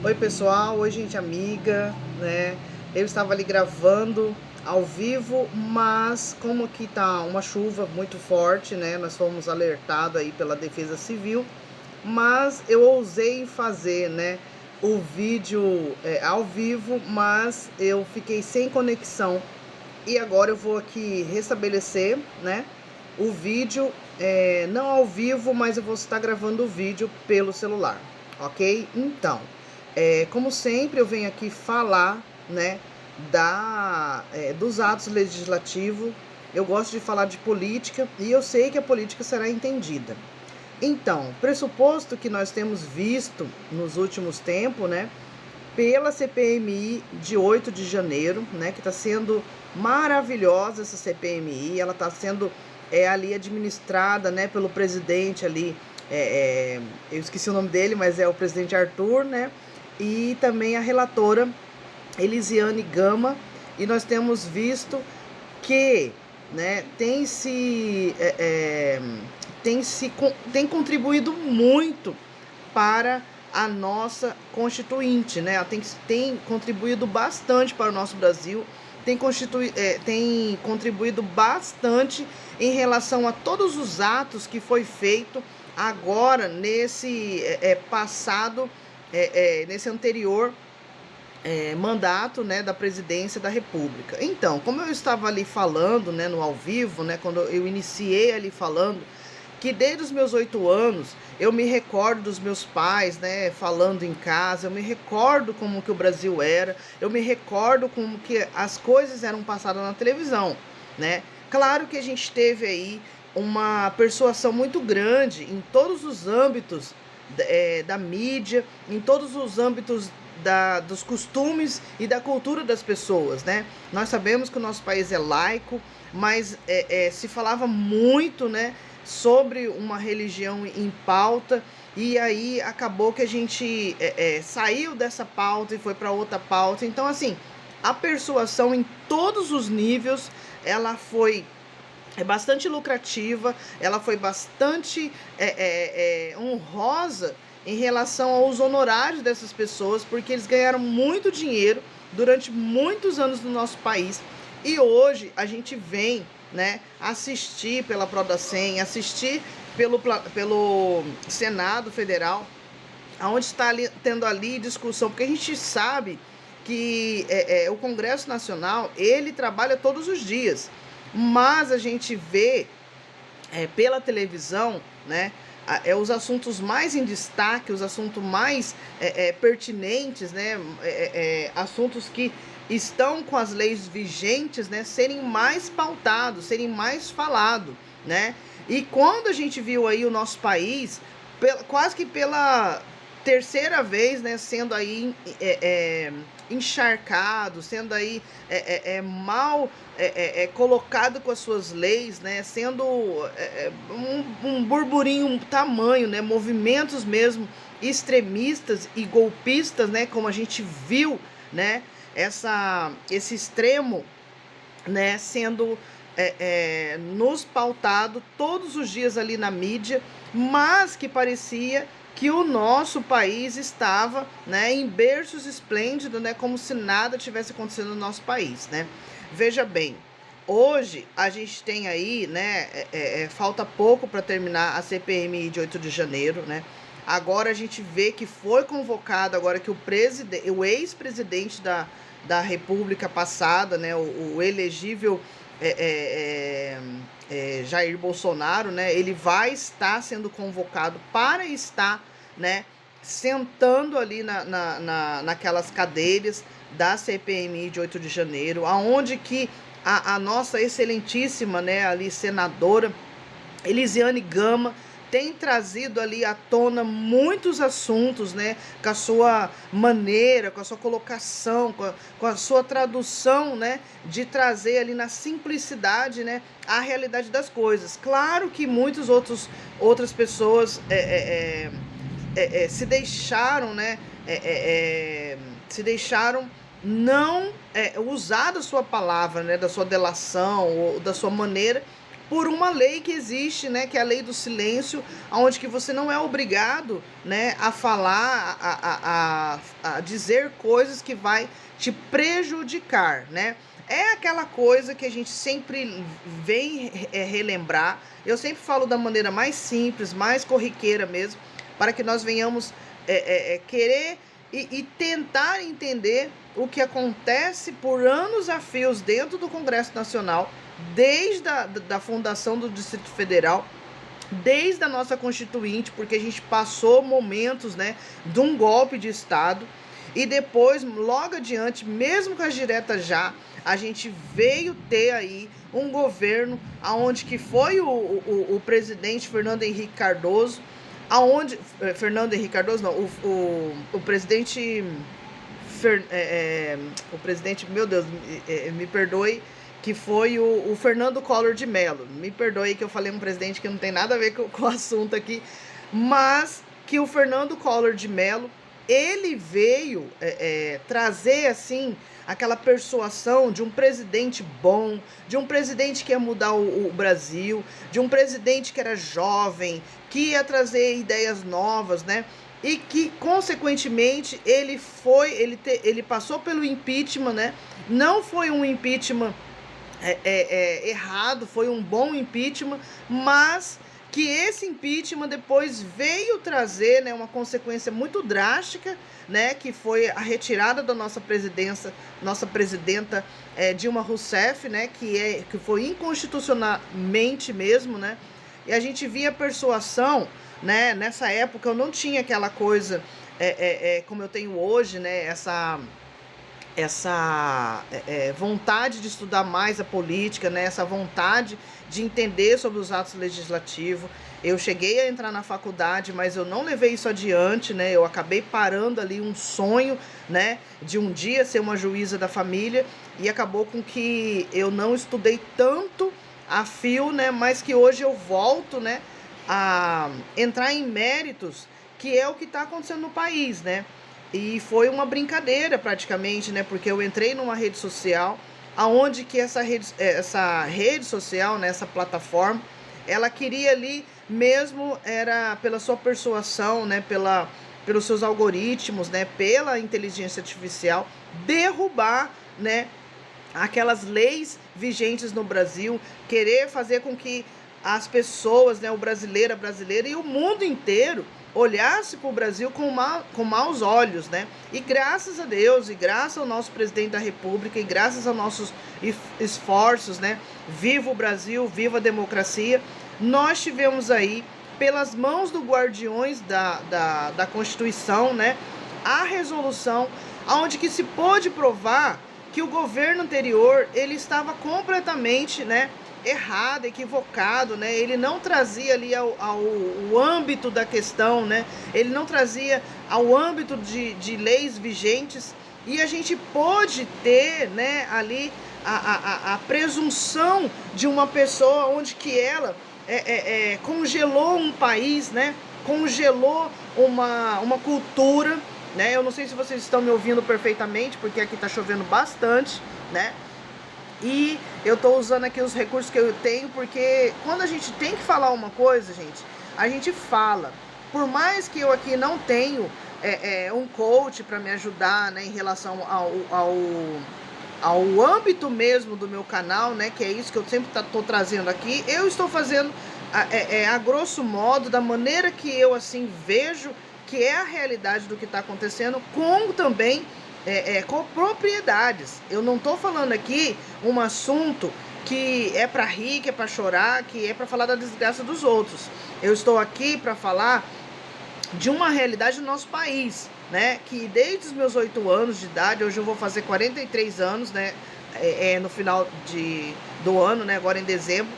Oi pessoal, oi gente amiga, né? Eu estava ali gravando ao vivo, mas como aqui tá uma chuva muito forte, né? Nós fomos alertados aí pela Defesa Civil, mas eu ousei fazer, né? O vídeo ao vivo, mas eu fiquei sem conexão e agora eu vou aqui restabelecer, né? O vídeo não ao vivo, mas eu vou estar gravando o vídeo pelo celular, ok? Então, como sempre, eu venho aqui falar, né, dos atos legislativos. Eu gosto de falar de política e eu sei que a política será entendida. Então, pressuposto que nós temos visto nos últimos tempos, né, pela CPMI de 8 de janeiro, né, que está sendo maravilhosa essa CPMI, ela está sendo ali administrada, né, pelo presidente ali, eu esqueci o nome dele, mas é o presidente Arthur, né, e também a relatora Elisiane Gama, e nós temos visto que, né, tem contribuído muito para a nossa constituinte, né? Ela tem contribuído bastante para o nosso Brasil, tem contribuído bastante em relação a todos os atos que foi feito agora nesse passado, nesse anterior mandato, né, da presidência da República. Então, como eu estava ali falando, né, no ao vivo, né, quando eu iniciei ali falando, que desde os meus 8 anos eu me recordo dos meus pais, né, falando em casa, eu me recordo como que o Brasil era, eu me recordo como que as coisas eram passadas na televisão, né? Claro que a gente teve aí uma persuasão muito grande em todos os âmbitos da mídia, em todos os âmbitos dos costumes e da cultura das pessoas, né? Nós sabemos que o nosso país é laico, mas se falava muito, né, sobre uma religião em pauta, e aí acabou que a gente saiu dessa pauta e foi para outra pauta. Então, assim, a persuasão em todos os níveis, ela foi bastante lucrativa, ela foi bastante honrosa em relação aos honorários dessas pessoas, porque eles ganharam muito dinheiro durante muitos anos no nosso país. E hoje a gente vem, né, assistir pela Prodacem, assistir pelo Senado Federal, onde está tendo ali discussão, porque a gente sabe que o Congresso Nacional, ele trabalha todos os dias, mas a gente vê pela televisão, né, os assuntos mais em destaque, os assuntos mais pertinentes, né, assuntos que estão com as leis vigentes, né, serem mais pautados, serem mais falados, né? E quando a gente viu aí o nosso país, quase que pela terceira vez, né, sendo aí encharcado, sendo aí mal colocado com as suas leis, né, sendo um burburinho tamanho, né, movimentos mesmo extremistas e golpistas, né, como a gente viu, né, esse extremo, né, sendo nos pautado todos os dias ali na mídia, mas que parecia que o nosso país estava, né, em berços esplêndidos, né, como se nada tivesse acontecendo no nosso país, né? Veja bem, hoje a gente tem aí, né, falta pouco para terminar a CPMI de 8 de janeiro, né? Agora a gente vê que foi convocado, agora que o ex-presidente da República passada, né, o elegível Jair Bolsonaro, né, ele vai estar sendo convocado para estar, né, sentando ali naquelas cadeiras da CPMI de 8 de janeiro, aonde que a nossa excelentíssima, né, ali senadora Elisiane Gama tem trazido ali à tona muitos assuntos, né, com a sua maneira, com a sua colocação, com a sua tradução, né, de trazer ali na simplicidade, né, a realidade das coisas. Claro que outras pessoas se deixaram, né, se deixaram não usar da sua palavra, né, da sua delação ou da sua maneira, por uma lei que existe, né, que é a lei do silêncio, onde que você não é obrigado, né, a falar, a dizer coisas que vai te prejudicar, né? É aquela coisa que a gente sempre vem relembrar. Eu sempre falo da maneira mais simples, mais corriqueira mesmo, para que nós venhamos querer e tentar entender o que acontece por anos a fios dentro do Congresso Nacional, desde da fundação do Distrito Federal, desde a nossa Constituinte, porque a gente passou momentos, né, de um golpe de Estado, e depois, logo adiante, mesmo com as diretas já, a gente veio ter aí um governo aonde que foi o presidente Fernando Henrique Cardoso, aonde Fernando Henrique Cardoso não, o presidente o presidente, meu Deus, me perdoe, que foi o Fernando Collor de Mello. Me perdoe que eu falei um presidente que não tem nada a ver com o assunto aqui, mas que o Fernando Collor de Mello, ele veio trazer, assim, aquela persuasão de um presidente bom, de um presidente que ia mudar o Brasil, de um presidente que era jovem, que ia trazer ideias novas, né? E que, consequentemente, ele passou pelo impeachment, né? Não foi um impeachment errado, foi um bom impeachment, mas que esse impeachment depois veio trazer, né, uma consequência muito drástica, né, que foi a retirada da nossa presidenta Dilma Rousseff, né, que foi inconstitucionalmente mesmo, né, e a gente via persuasão, né, nessa época eu não tinha aquela coisa como eu tenho hoje, né, essa vontade de estudar mais a política, né? Essa vontade de entender sobre os atos legislativos. Eu cheguei a entrar na faculdade, mas eu não levei isso adiante, né? Eu acabei parando ali um sonho, né, de um dia ser uma juíza da família, e acabou com que eu não estudei tanto a fio, né? Mas que hoje eu volto, né, a entrar em méritos, que é o que está acontecendo no país, né? E foi uma brincadeira praticamente, né? Porque eu entrei numa rede social, aonde que essa rede social, né, essa plataforma, ela queria ali mesmo, era pela sua persuasão, né, pelos seus algoritmos, né, pela inteligência artificial, derrubar, né, aquelas leis vigentes no Brasil, querer fazer com que as pessoas, né, o brasileiro, a brasileira e o mundo inteiro olhasse para o Brasil com maus olhos, né? E graças a Deus, e graças ao nosso presidente da República, e graças aos nossos esforços, né? Viva o Brasil, viva a democracia, nós tivemos aí, pelas mãos do guardiões da Constituição, né, a resolução onde que se pôde provar que o governo anterior, ele estava completamente, né, errado, equivocado, né? Ele não trazia ali ao âmbito da questão, né? Ele não trazia ao âmbito de leis vigentes, e a gente pôde ter, né, ali a presunção de uma pessoa onde que ela congelou um país, né? Congelou uma cultura, né? Eu não sei se vocês estão me ouvindo perfeitamente, porque aqui tá chovendo bastante, né? E eu tô usando aqui os recursos que eu tenho, porque quando a gente tem que falar uma coisa, gente, a gente fala. Por mais que eu aqui não tenho um coach para me ajudar, né, em relação ao âmbito mesmo do meu canal, né, que é isso que eu sempre tô trazendo aqui, eu estou fazendo a grosso modo, da maneira que eu assim vejo que é a realidade do que está acontecendo, com também com propriedades. Eu não estou falando aqui um assunto que é para rir, que é para chorar, que é para falar da desgraça dos outros. Eu estou aqui para falar de uma realidade do nosso país, né? Que desde os meus 8 anos de idade, hoje eu vou fazer 43 anos, né? No final do ano, né? Agora em dezembro.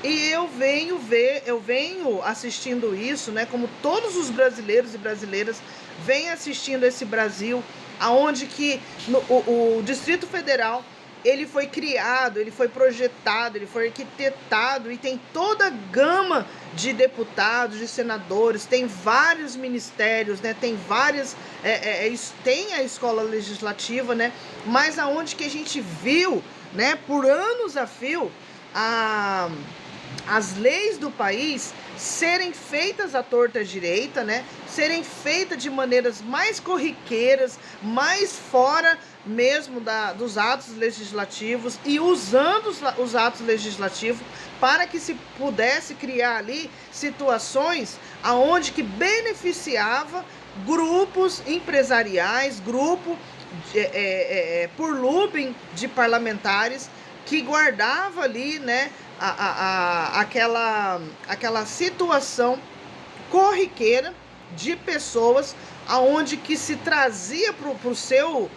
E eu venho assistindo isso, né? Como todos os brasileiros e brasileiras vêm assistindo esse Brasil, aonde que o Distrito Federal, ele foi criado, ele foi projetado, ele foi arquitetado, e tem toda a gama de deputados, de senadores, tem vários ministérios, né? Tem várias, tem a escola legislativa, né? Mas aonde que a gente viu, né, por anos a fio, as leis do país serem feitas à torta direita, né? Serem feitas de maneiras mais corriqueiras, mais fora mesmo dos atos legislativos e usando os atos legislativos para que se pudesse criar ali situações aonde que beneficiava grupos empresariais, por lobbying de parlamentares que guardava ali, né, aquela situação corriqueira de pessoas aonde que se trazia pro seu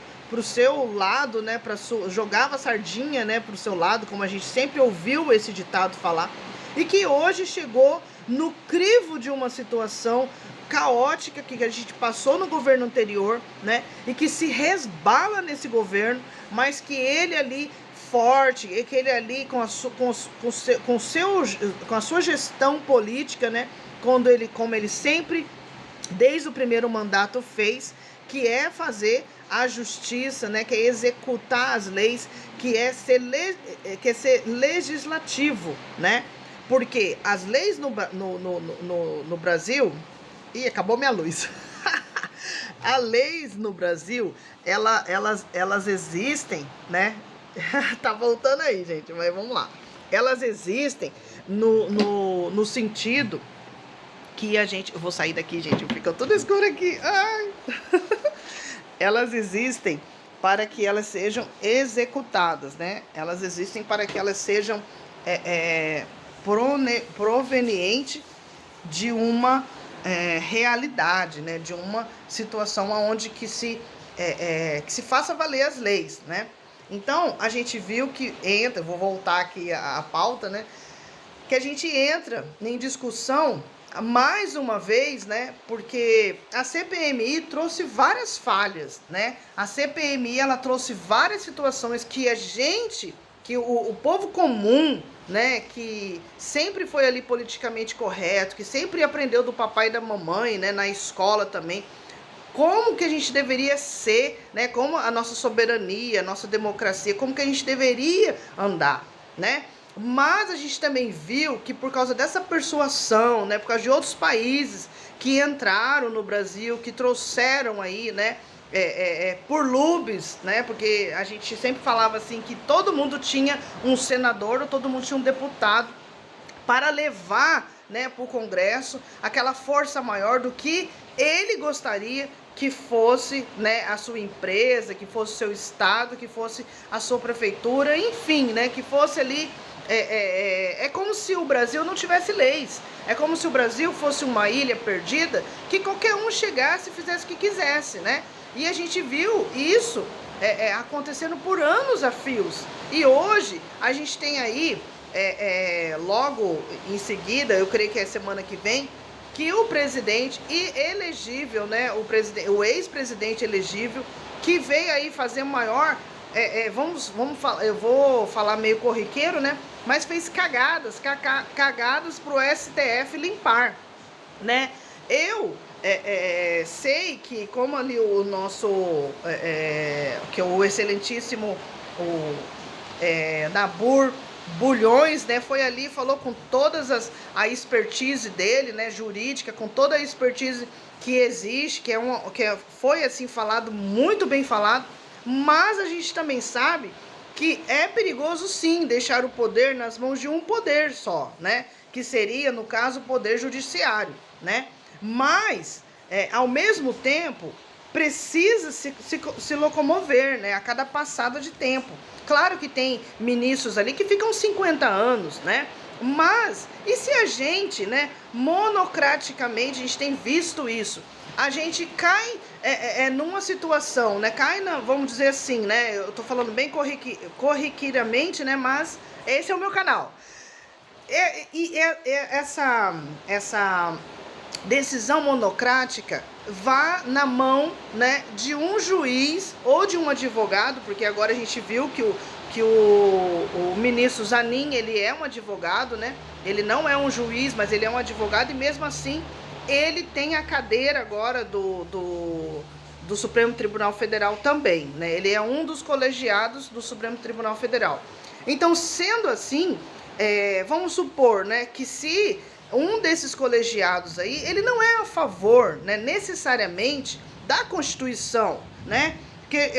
lado, né, jogava sardinha, né, pro seu lado, como a gente sempre ouviu esse ditado falar, e que hoje chegou no crivo de uma situação caótica que a gente passou no governo anterior, né, e que se resbala nesse governo, mas que ele ali forte, e que ele ali com a sua gestão política, né, como ele sempre desde o primeiro mandato fez, que é fazer a justiça, né, que é executar as leis, que é ser legislativo, né? Porque as leis no Brasil... Ih, acabou minha luz. As leis no Brasil, elas existem, né? Tá voltando aí, gente, mas vamos lá. Elas existem no sentido que a gente... Eu vou sair daqui, gente, fica tudo escuro aqui. Ai. Elas existem para que elas sejam executadas, né? Elas existem para que elas sejam provenientes de uma realidade, né? De uma situação onde que se faça valer as leis, né? Então, a gente viu que entra... Vou voltar aqui a pauta, né? Que a gente entra em discussão mais uma vez, né? Porque a CPMI trouxe várias falhas, né? A CPMI, ela trouxe várias situações que o povo comum, né? Que sempre foi ali politicamente correto, que sempre aprendeu do papai e da mamãe, né? Na escola também. Como que a gente deveria ser, né? Como a nossa soberania, a nossa democracia, como que a gente deveria andar, né? Mas a gente também viu que por causa dessa persuasão, né, por causa de outros países que entraram no Brasil, que trouxeram aí, né, por lobbies, né, porque a gente sempre falava assim que todo mundo tinha um senador ou todo mundo tinha um deputado para levar, né, para o Congresso aquela força maior do que ele gostaria que fosse, né, a sua empresa, que fosse o seu estado, que fosse a sua prefeitura, enfim, né, que fosse ali... É como se o Brasil não tivesse leis. É como se o Brasil fosse uma ilha perdida que qualquer um chegasse e fizesse o que quisesse, né? E a gente viu isso acontecendo por anos a fios. E hoje a gente tem aí, logo em seguida, eu creio que é semana que vem, que o presidente elegível, né? O ex-presidente elegível, que veio aí fazer maior... vamos falar, eu vou falar meio corriqueiro, né? Mas fez cagadas pro STF limpar, né? Eu sei que como ali o nosso, que é o excelentíssimo Nabur Bulhões, né, foi ali, falou com todas a expertise dele, né, jurídica, com toda a expertise que existe, que foi assim falado, muito bem falado. Mas a gente também sabe que é perigoso sim deixar o poder nas mãos de um poder só, né? Que seria, no caso, o poder judiciário, né? Mas, ao mesmo tempo, precisa se locomover, né? A cada passada de tempo. Claro que tem ministros ali que ficam 50 anos, né? Mas, e se a gente, né, monocraticamente, a gente tem visto isso, a gente cai numa situação, né, vamos dizer assim, né, eu tô falando bem corriqueiramente, né, mas esse é o meu canal. Essa decisão monocrática vá na mão, né, de um juiz ou de um advogado, porque agora a gente viu que o ministro Zanin, ele é um advogado, né? Ele não é um juiz, mas ele é um advogado, e mesmo assim ele tem a cadeira agora do Supremo Tribunal Federal também, né? Ele é um dos colegiados do Supremo Tribunal Federal. Então, sendo assim, vamos supor, né, que se um desses colegiados aí, ele não é a favor, né, necessariamente da Constituição, né? Porque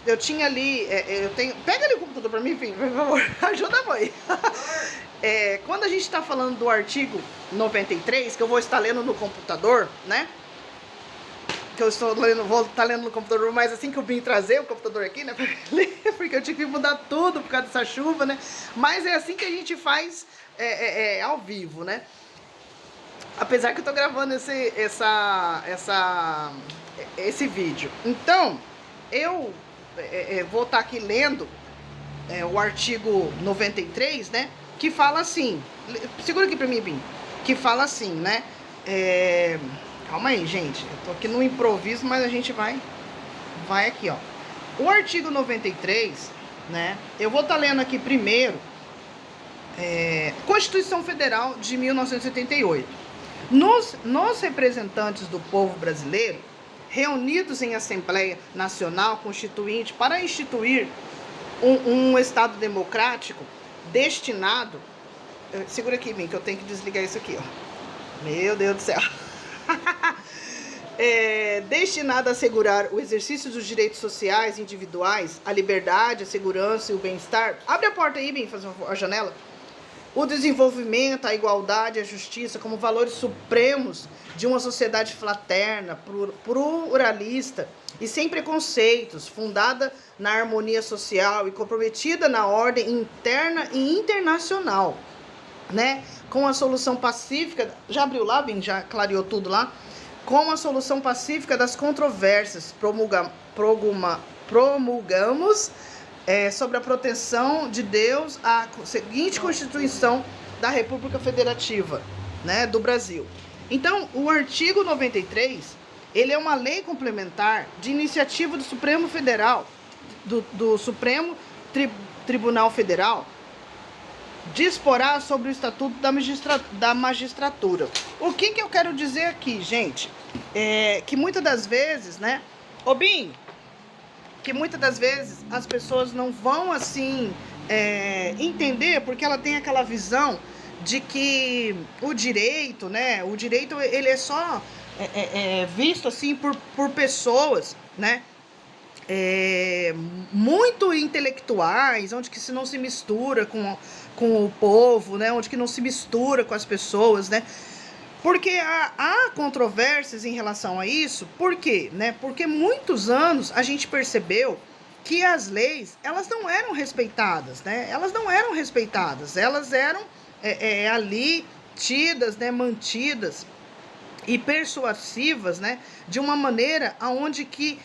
eu tinha ali, eu tenho... Pega ali o computador para mim, enfim, por favor, ajuda a mãe. Quando a gente está falando do artigo 93, que eu vou estar lendo no computador, né? Que eu vou estar lendo no computador, mas assim que eu vim trazer o computador aqui, né? Porque eu tive que mudar tudo por causa dessa chuva, né? Mas é assim que a gente faz ao vivo, né? Apesar que eu tô gravando esse vídeo. Então, eu vou estar aqui lendo o artigo 93, né? Que fala assim, segura aqui pra mim, Bim. Que fala assim, né? Calma aí, gente. Eu tô aqui no improviso, mas a gente vai aqui, ó. O artigo 93, né? Eu vou estar lendo aqui primeiro Constituição Federal de 1988. Nos representantes do povo brasileiro, reunidos em Assembleia Nacional Constituinte para instituir um Estado democrático destinado... Segura aqui, Bim, que eu tenho que desligar isso aqui, ó. Meu Deus do céu. Destinado a assegurar o exercício dos direitos sociais individuais, a liberdade, a segurança e o bem-estar. Abre a porta aí, Bim, faz a janela. O desenvolvimento, a igualdade, a justiça como valores supremos de uma sociedade fraterna, pluralista e sem preconceitos, fundada na harmonia social e comprometida na ordem interna e internacional, né? Com a solução pacífica... Já abriu lá, Bim? Já clareou tudo lá? Com a solução pacífica das controvérsias, promulgamos sobre a proteção de Deus a seguinte Constituição da República Federativa, né, do Brasil. Então, o artigo 93, ele é uma lei complementar de iniciativa do Supremo Federal, do Supremo Tribunal Federal, disporá sobre o Estatuto da Magistratura. O que eu quero dizer aqui, gente? Que muitas das vezes, né, Bim, que muitas das vezes as pessoas não vão assim entender, porque ela tem aquela visão de que o direito, né? O direito ele é só visto assim por pessoas, né? Muito intelectuais, onde que se não se mistura com o povo, né? Onde que não se mistura com as pessoas, né? Porque há controvérsias em relação a isso. Por quê? Né? Porque muitos anos a gente percebeu que as leis, elas não eram respeitadas, né? Elas não eram respeitadas, elas eram ali tidas, né? Mantidas e persuasivas, né? De uma maneira aonde que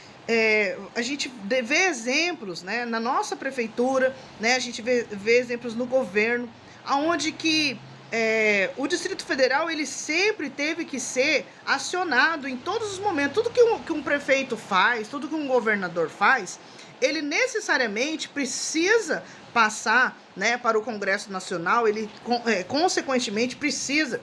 a gente vê exemplos, né? Na nossa prefeitura, né? A gente vê exemplos no governo, aonde que o Distrito Federal ele sempre teve que ser acionado em todos os momentos. Tudo que um prefeito faz, tudo que um governador faz, ele necessariamente precisa passar, né, para o Congresso Nacional. Ele consequentemente precisa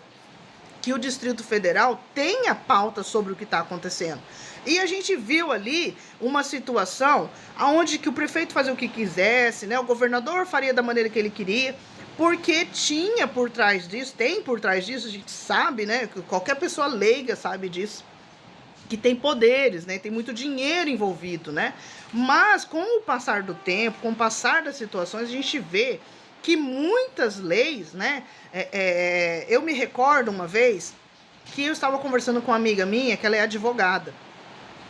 que o Distrito Federal tenha pauta sobre o que está acontecendo. E a gente viu ali uma situação onde que o prefeito fazia o que quisesse, né, o governador faria da maneira que ele queria, porque tinha por trás disso, tem por trás disso, a gente sabe, né? Qualquer pessoa leiga sabe disso, que tem poderes, né? Tem muito dinheiro envolvido, né? Mas com o passar do tempo, com o passar das situações, a gente vê que muitas leis, né? Eu me recordo uma vez que eu estava conversando com uma amiga minha, que ela é advogada.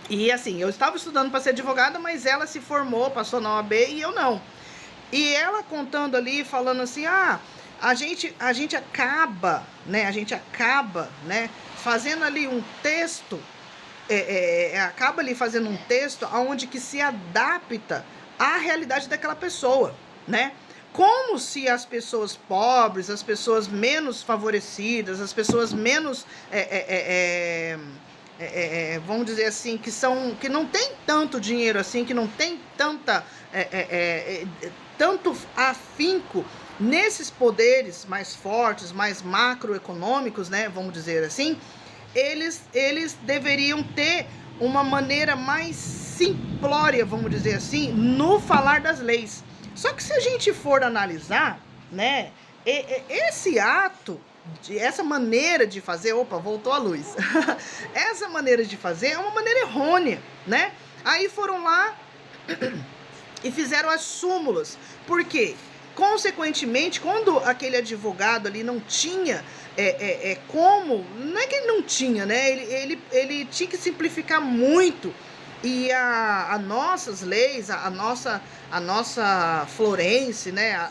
E assim, eu estava estudando para ser advogada, mas ela se formou, passou na OAB e eu não. E ela contando ali, falando assim, a gente acaba, né, fazendo ali um texto, acaba ali fazendo um texto onde que se adapta à realidade daquela pessoa, né? Como se as pessoas pobres, as pessoas menos favorecidas, as pessoas menos, vamos dizer assim, que não tem tanto dinheiro assim, que não tem tanto afinco nesses poderes mais fortes, mais macroeconômicos, né, vamos dizer assim, eles deveriam ter uma maneira mais simplória, vamos dizer assim, no falar das leis. Só que se a gente for analisar, né, esse ato, essa maneira de fazer, opa, voltou a luz. Essa maneira de fazer é uma maneira errônea, né? Aí foram lá e fizeram as súmulas. Por quê? Consequentemente, quando aquele advogado ali não tinha como, não é que ele não tinha, né? Ele tinha que simplificar muito. E as nossas leis, a nossa Florence, né?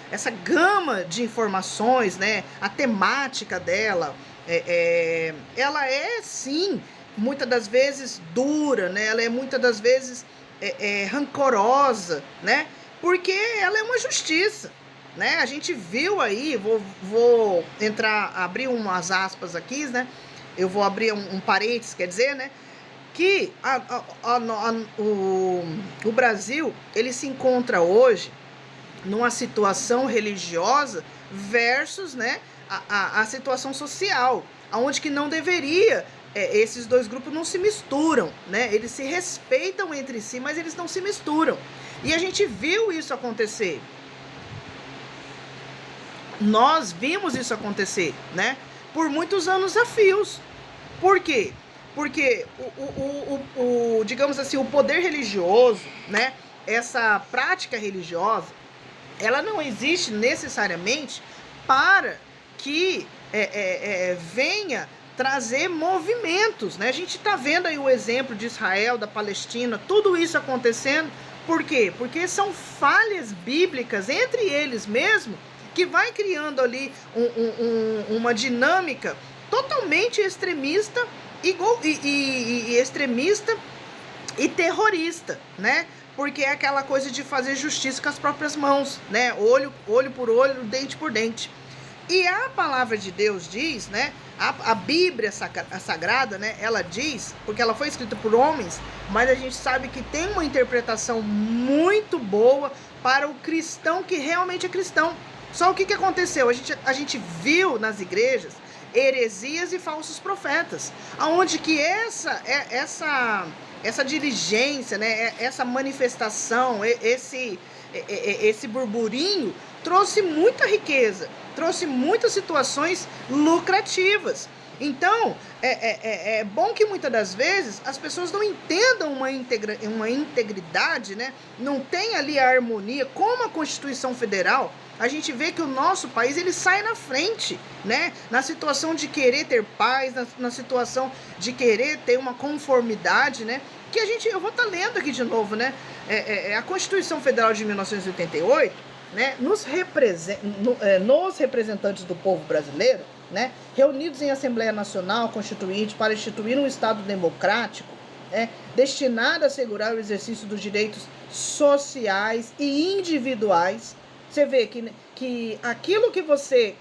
Essa gama de informações, né? A temática dela, ela é sim, muitas das vezes dura, né? Ela é muitas das vezes rancorosa, né? Porque ela é uma justiça, né? A gente viu aí, vou abrir umas aspas aqui, né? Eu vou abrir um parênteses, quer dizer, né? Que o Brasil, ele se encontra hoje numa situação religiosa versus, né, a situação social, aonde que não deveria, esses dois grupos não se misturam, né? Eles se respeitam entre si, mas eles não se misturam. E a gente viu isso acontecer. Nós vimos isso acontecer, né? Por muitos anos a fios. Por quê? Porque digamos assim, o poder religioso, né? Essa prática religiosa, ela não existe necessariamente para que venha trazer movimentos, né? A gente está vendo aí o exemplo de Israel, da Palestina, tudo isso acontecendo. Por quê? Porque são falhas bíblicas entre eles mesmos que vai criando ali uma dinâmica totalmente extremista e extremista e terrorista, né? Porque é aquela coisa de fazer justiça com as próprias mãos, né? Olho por olho, dente por dente. E a palavra de Deus diz, né? A Bíblia Sagrada, né? Ela diz, porque ela foi escrita por homens, mas a gente sabe que tem uma interpretação muito boa para o cristão que realmente é cristão. Só o que aconteceu? A gente viu nas igrejas heresias e falsos profetas, aonde que essa diligência, né, essa manifestação, esse burburinho trouxe muita riqueza, trouxe muitas situações lucrativas. Então, é bom que muitas das vezes as pessoas não entendam uma integridade, né? Não tem ali a harmonia, como a Constituição Federal. A gente vê que o nosso país, ele sai na frente, né? Na situação de querer ter paz, na situação de querer ter uma conformidade, né? Que eu vou estar lendo aqui de novo, né? A Constituição Federal de 1988, né? Nos representantes do povo brasileiro, né? Reunidos em Assembleia Nacional Constituinte para instituir um Estado democrático, né? Destinado a assegurar o exercício dos direitos sociais e individuais. Você vê que aquilo que você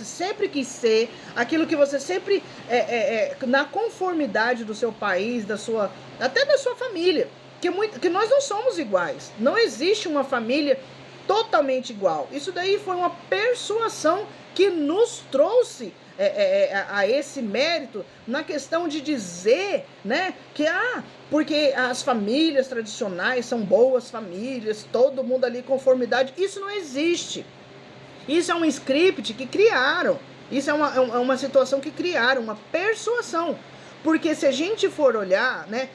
sempre quis ser, aquilo que você sempre na conformidade do seu país, até da sua família, que nós não somos iguais. Não existe uma família totalmente igual. Isso daí foi uma persuasão que nos trouxe a esse mérito na questão de dizer, né, que porque as famílias tradicionais são boas famílias, todo mundo ali conformidade. Isso não existe. Isso é um script que criaram. Isso é uma situação que criaram, uma persuasão. Porque se a gente for olhar, né,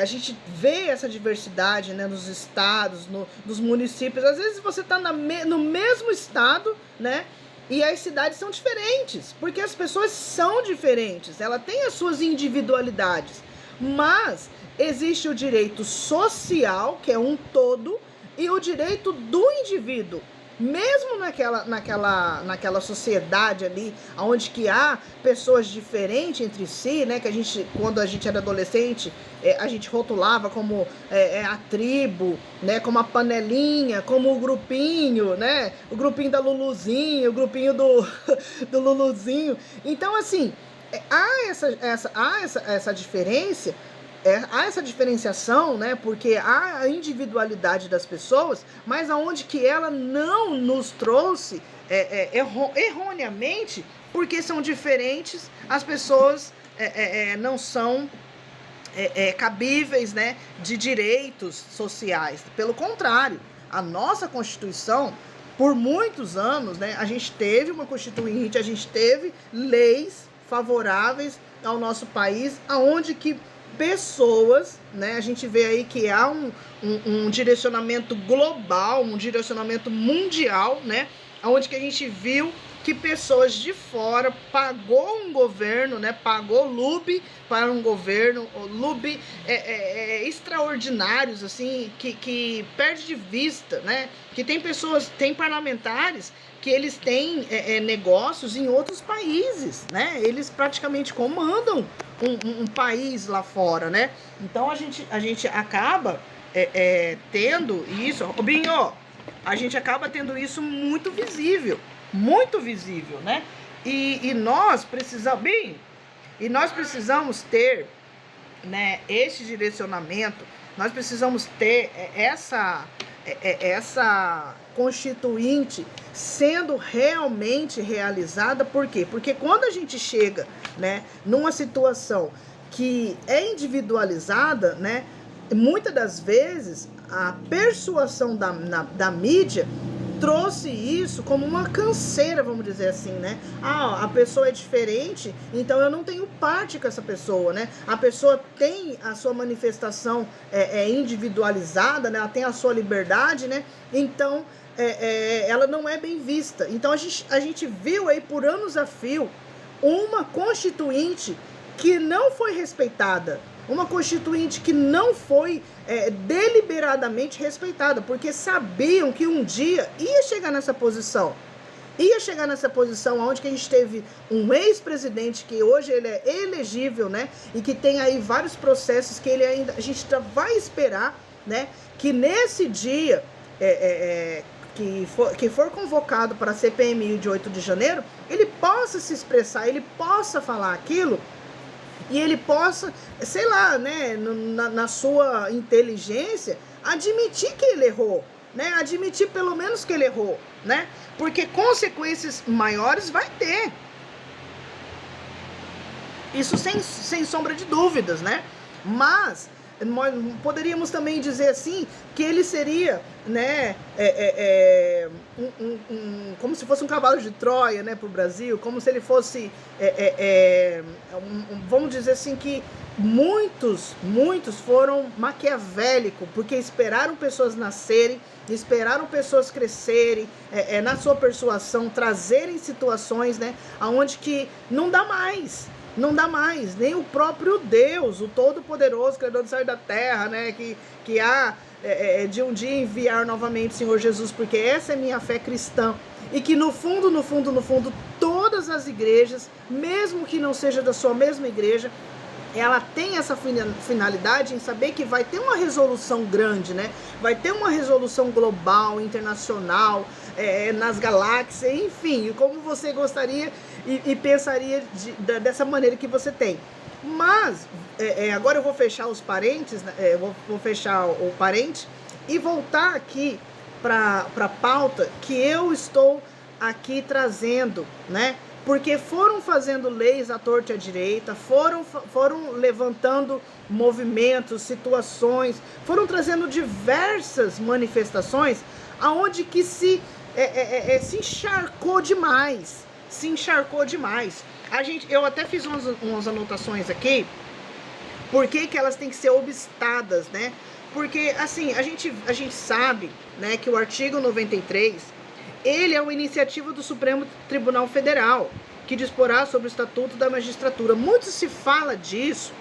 a gente vê essa diversidade, né, nos estados, nos municípios. Às vezes você está no mesmo estado, né, e as cidades são diferentes, porque as pessoas são diferentes, ela tem as suas individualidades, mas existe o direito social, que é um todo, e o direito do indivíduo. Mesmo naquela sociedade ali, onde que há pessoas diferentes entre si, né? Que quando a gente era adolescente, a gente rotulava como a tribo, né? Como a panelinha, como o grupinho, né? O grupinho da Luluzinha, o grupinho do Luluzinho. Então, assim, há essa diferença. Há essa diferenciação, né? Porque há a individualidade das pessoas, mas aonde que ela não nos trouxe erroneamente, porque são diferentes, as pessoas não são cabíveis, né, de direitos sociais. Pelo contrário, a nossa Constituição, por muitos anos, né, a gente teve uma constituinte, a gente teve leis favoráveis ao nosso país, aonde que pessoas, né, a gente vê aí que há um direcionamento global, um direcionamento mundial, né, aonde que a gente viu que pessoas de fora pagou um governo, né, pagou lube para um governo, lube extraordinários, assim, que perde de vista, né, que tem pessoas, tem parlamentares que eles têm negócios em outros países, né, eles praticamente comandam um país lá fora, né, então a gente acaba tendo isso, Robinho, a gente acaba tendo isso muito visível, né? E nós precisamos ter, né, esse direcionamento, nós precisamos ter essa constituinte sendo realmente realizada. Por quê? Porque quando a gente chega, né, numa situação que é individualizada, né, muitas das vezes a persuasão da mídia trouxe isso como uma canseira, vamos dizer assim, né? Ah, a pessoa é diferente, então eu não tenho parte com essa pessoa, né? A pessoa tem a sua manifestação individualizada, né? Ela tem a sua liberdade, né? Então, ela não é bem vista. Então, a gente viu aí por anos a fio uma constituinte que não foi respeitada, uma constituinte que não foi deliberadamente respeitada, porque sabiam que um dia ia chegar nessa posição. Onde que a gente teve um ex-presidente que hoje ele é elegível, né? E que tem aí vários processos que a gente vai esperar, né? Que nesse dia que for convocado para a CPMI de 8 de janeiro, ele possa se expressar, ele possa falar aquilo e ele possa, sei lá, né, na sua inteligência, admitir que ele errou, né? Admitir pelo menos que ele errou, né? Porque consequências maiores vai ter. Isso sem sombra de dúvidas, né? Mas nós poderíamos também dizer assim que ele seria, né, como se fosse um cavalo de Troia, né, para o Brasil, como se ele fosse, vamos dizer assim que muitos foram maquiavélicos, porque esperaram pessoas nascerem, esperaram pessoas crescerem, na sua persuasão, trazerem situações, né, aonde que não dá mais, nem o próprio Deus, o Todo-Poderoso, Criador do céu e da terra, né, que há de um dia enviar novamente o Senhor Jesus, porque essa é minha fé cristã, e que no fundo, todas as igrejas, mesmo que não seja da sua mesma igreja, ela tem essa finalidade em saber que vai ter uma resolução grande, né? Vai ter uma resolução global, internacional, nas galáxias, enfim, como você gostaria e pensaria dessa maneira que você tem. Mas, agora eu vou fechar os parênteses, né? Vou fechar o parente e voltar aqui para a pauta que eu estou aqui trazendo, né? Porque foram fazendo leis à torta e à direita, foram levantando movimentos, situações, foram trazendo diversas manifestações aonde que se encharcou demais. Eu até fiz umas anotações aqui, por que elas têm que ser obstadas, né? Porque, assim, a gente sabe, né, que o artigo 93... ele é uma iniciativa do Supremo Tribunal Federal, que disporá sobre o Estatuto da Magistratura. Muito se fala disso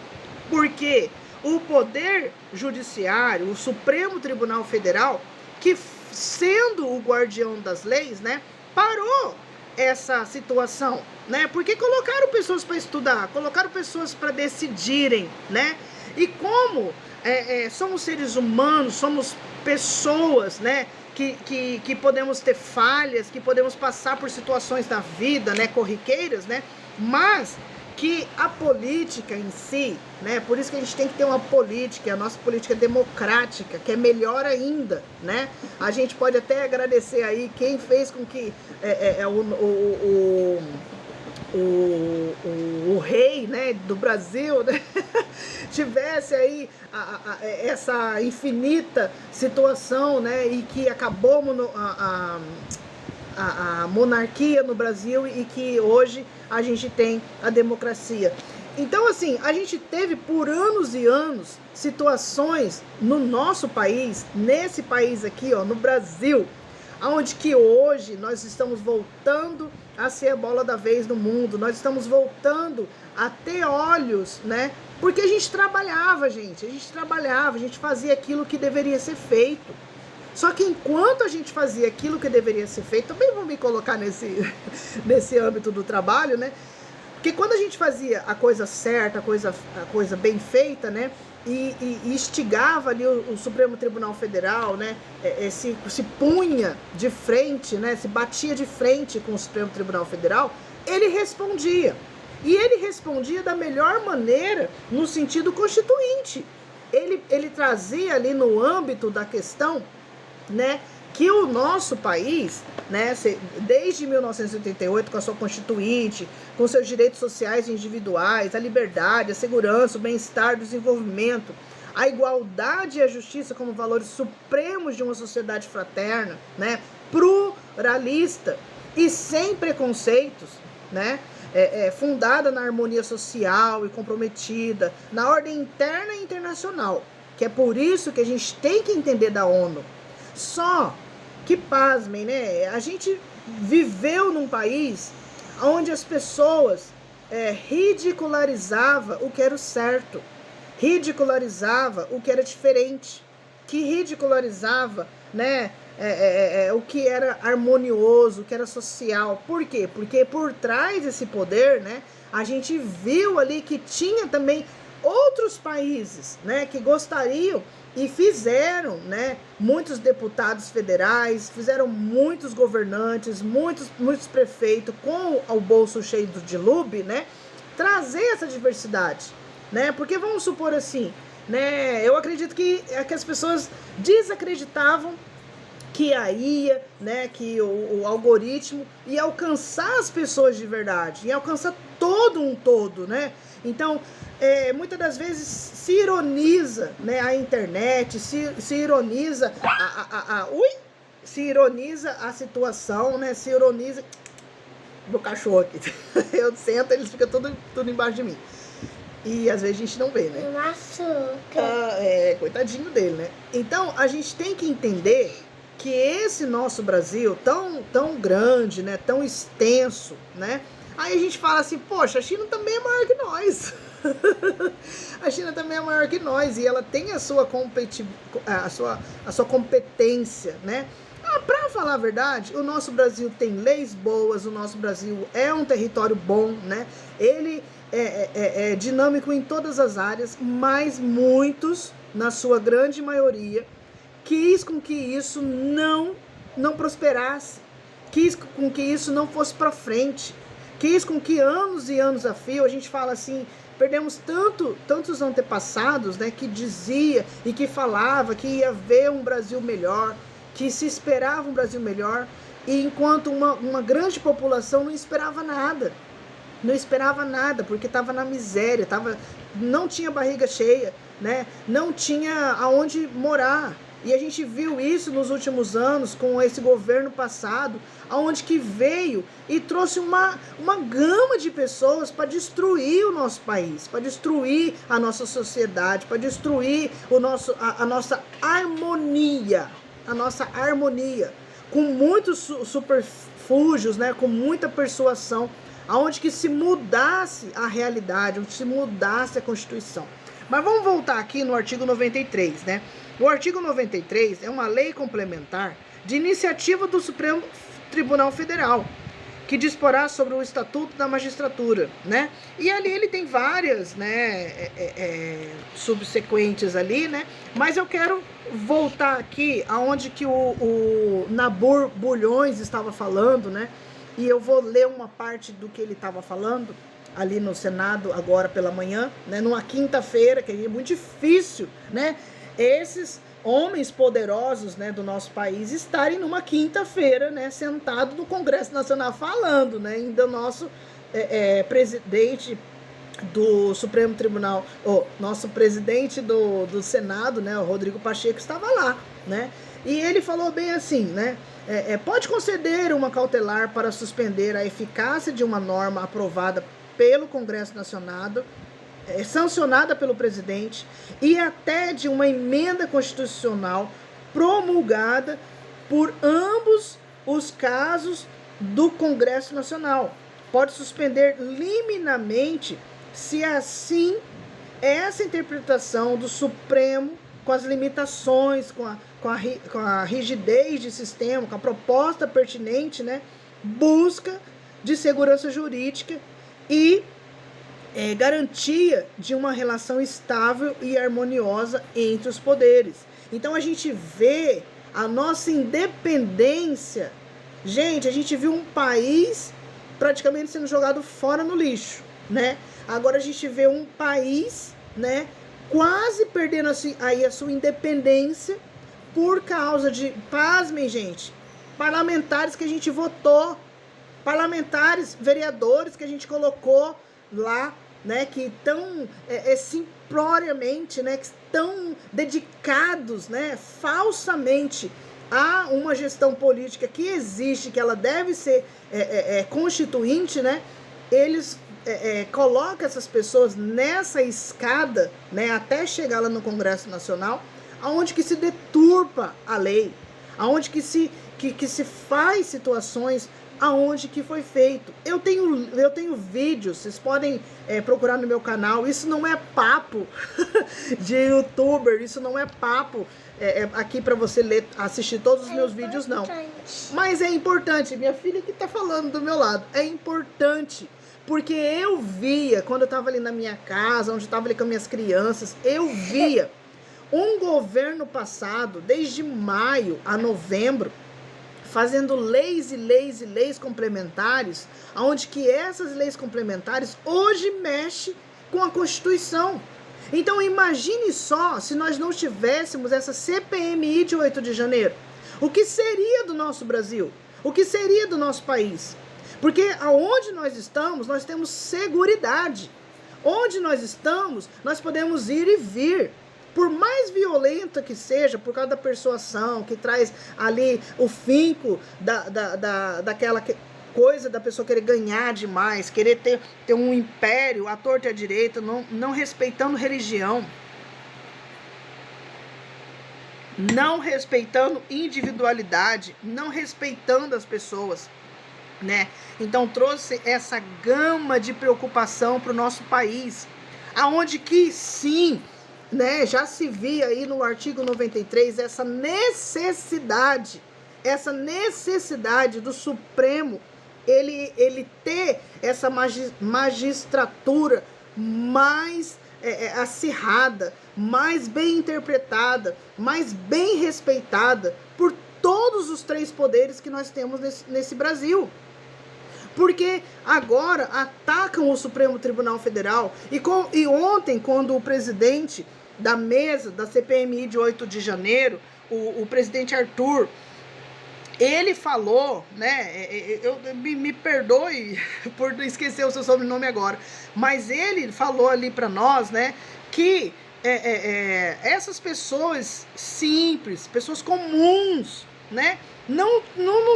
porque o Poder Judiciário, o Supremo Tribunal Federal, que sendo o guardião das leis, né, parou essa situação, né, porque colocaram pessoas para estudar, colocaram pessoas para decidirem, né, e como somos seres humanos, somos pessoas, né, que podemos ter falhas, que podemos passar por situações da vida, né, corriqueiras, né, mas que a política em si, né, por isso que a gente tem que ter uma política, a nossa política democrática, que é melhor ainda, né, a gente pode até agradecer aí quem fez com que o rei, né, do Brasil, né, tivesse aí essa infinita situação, né, e que acabou a monarquia no Brasil e que hoje a gente tem a democracia. Então, assim, a gente teve por anos e anos situações no nosso país, nesse país aqui, ó, no Brasil, onde que hoje nós estamos voltando a ser a bola da vez no mundo, nós estamos voltando a ter olhos, né? Porque a gente trabalhava, a gente fazia aquilo que deveria ser feito. Só que enquanto a gente fazia aquilo que deveria ser feito, também vou me colocar nesse âmbito do trabalho, né? Porque quando a gente fazia a coisa certa, a coisa bem feita, né? E instigava ali o Supremo Tribunal Federal, né? Se punha de frente, né? Se batia de frente com o Supremo Tribunal Federal, ele respondia. E ele respondia da melhor maneira no sentido constituinte. Ele trazia ali no âmbito da questão, né, que o nosso país, né, desde 1988, com a sua constituinte, com seus direitos sociais e individuais, a liberdade, a segurança, o bem-estar, o desenvolvimento, a igualdade e a justiça como valores supremos de uma sociedade fraterna, né, pluralista e sem preconceitos, né, fundada na harmonia social e comprometida na ordem interna e internacional, que é por isso que a gente tem que entender da ONU. Só que, pasmem, né? A gente viveu num país onde as pessoas ridicularizavam o que era o certo, ridicularizava o que era diferente, que ridicularizava, né, o que era harmonioso, o que era social. Por quê? Porque por trás desse poder, né, a gente viu ali que tinha também outros países, né, que gostariam e fizeram, né, muitos deputados federais, fizeram muitos governantes, muitos prefeitos com o bolso cheio de lube, né, trazer essa diversidade, né, porque vamos supor assim, né, eu acredito que as pessoas desacreditavam que a IA, né, que o algoritmo ia alcançar as pessoas de verdade, ia alcançar todo um todo, né, então muitas das vezes se ironiza, né, a internet, se ironiza se ironiza a situação, né, se ironiza meu cachorro aqui, eu sento, eles ficam tudo embaixo de mim, e às vezes a gente não vê, né, machuca, coitadinho dele, né, então a gente tem que entender que esse nosso Brasil tão grande, né, tão extenso, né, aí a gente fala assim, poxa, a China também é maior que nós. A China também é maior que nós e ela tem a sua competência, né? Pra falar a verdade, o nosso Brasil tem leis boas, o nosso Brasil é um território bom, né? Ele é dinâmico em todas as áreas, mas muitos, na sua grande maioria, quis com que isso não prosperasse, quis com que isso não fosse para frente, quis com que anos e anos a fio, a gente fala assim, perdemos tantos antepassados, né, que dizia e que falava que ia haver um Brasil melhor, que se esperava um Brasil melhor, e enquanto uma grande população não esperava nada, porque estava na miséria, não tinha barriga cheia, né, não tinha aonde morar. E a gente viu isso nos últimos anos com esse governo passado, aonde que veio e trouxe uma gama de pessoas para destruir o nosso país, para destruir a nossa sociedade, para destruir a nossa harmonia, com muitos superfúgios, né, com muita persuasão, aonde que se mudasse a realidade, onde se mudasse a Constituição. Mas vamos voltar aqui no artigo 93, né? O artigo 93 é uma lei complementar de iniciativa do Supremo Tribunal Federal, que disporá sobre o Estatuto da Magistratura, né? E ali ele tem várias, né, subsequentes ali, né? Mas eu quero voltar aqui aonde que o Nabor Bulhões estava falando, né? E eu vou ler uma parte do que ele estava falando ali no Senado agora pela manhã, né? Numa quinta-feira, que é muito difícil, né? Esses homens poderosos, né, do nosso país estarem numa quinta-feira, né, sentado no Congresso Nacional falando, né, do nosso presidente do Supremo Tribunal, nosso presidente do Senado, né, o Rodrigo Pacheco, estava lá, né? E ele falou bem assim, né? Pode conceder uma cautelar para suspender a eficácia de uma norma aprovada pelo Congresso Nacional, sancionada pelo presidente, e até de uma emenda constitucional promulgada por ambos os casos do Congresso Nacional. Pode suspender liminarmente, se assim essa interpretação do Supremo, com as limitações, com a rigidez de sistema, com a proposta pertinente, né, busca de segurança jurídica e garantia de uma relação estável e harmoniosa entre os poderes. Então a gente vê a nossa independência. Gente, a gente viu um país praticamente sendo jogado fora no lixo, né? Agora a gente vê um país, né, quase perdendo aí a sua independência por causa de, pasmem, gente, parlamentares que a gente votou, parlamentares, vereadores que a gente colocou lá, né, que estão simploriamente, né, que estão dedicados, né, falsamente a uma gestão política que existe, que ela deve ser constituinte, né, eles colocam essas pessoas nessa escada, né, até chegar lá no Congresso Nacional, aonde que se deturpa a lei, aonde que se faz situações aonde que foi feito. Eu tenho vídeos, vocês podem procurar no meu canal. Isso não é papo de youtuber, isso não é papo aqui para você assistir todos os meus vídeos, não. Mas é importante, minha filha que tá falando do meu lado, é importante, porque eu via, quando eu tava ali na minha casa, onde eu tava ali com as minhas crianças, eu via um governo passado, desde maio a novembro, fazendo leis e leis e leis complementares, onde que essas leis complementares hoje mexem com a Constituição. Então imagine só se nós não tivéssemos essa CPMI de 8 de janeiro. O que seria do nosso Brasil? O que seria do nosso país? Porque aonde nós estamos, nós temos seguridade. Onde nós estamos, nós podemos ir e vir. Por mais violenta que seja, por causa da persuasão, que traz ali o finco daquela coisa da pessoa querer ganhar demais, querer ter um império à torta e à direita, não respeitando religião, não respeitando individualidade, não respeitando as pessoas, né? Então trouxe essa gama de preocupação para o nosso país, aonde que sim, né, já se via aí no artigo 93 essa necessidade do Supremo ele ter essa magistratura mais acirrada, mais bem interpretada, mais bem respeitada por todos os três poderes que nós temos nesse Brasil. Porque agora atacam o Supremo Tribunal Federal e ontem, quando o presidente da mesa da CPMI de 8 de janeiro, o presidente Arthur, ele falou, né, me perdoe por esquecer o seu sobrenome agora, mas ele falou ali para nós, né, que essas pessoas simples, pessoas comuns, né, não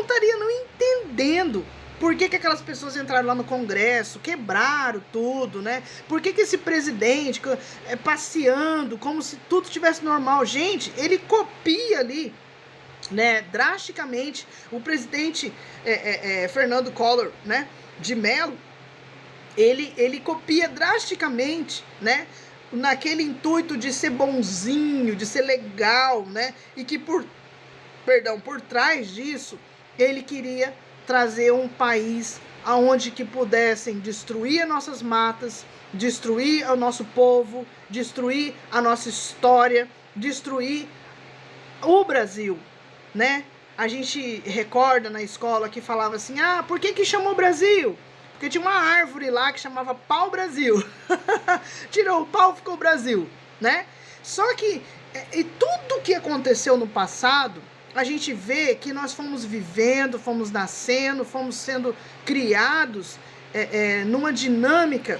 estariam entendendo por que aquelas pessoas entraram lá no Congresso, quebraram tudo, né? Por que esse presidente passeando como se tudo estivesse normal? Gente, ele copia ali, né, drasticamente, o presidente Fernando Collor, né, de Mello, ele copia drasticamente, né, naquele intuito de ser bonzinho, de ser legal, né, e que por trás disso, ele queria trazer um país aonde que pudessem destruir as nossas matas, destruir o nosso povo, destruir a nossa história, destruir o Brasil, né? A gente recorda na escola que falava assim, por que chamou Brasil? Porque tinha uma árvore lá que chamava pau-brasil. Tirou o pau, ficou Brasil, né? Só que e tudo que aconteceu no passado, a gente vê que nós fomos vivendo, fomos nascendo, fomos sendo criados numa dinâmica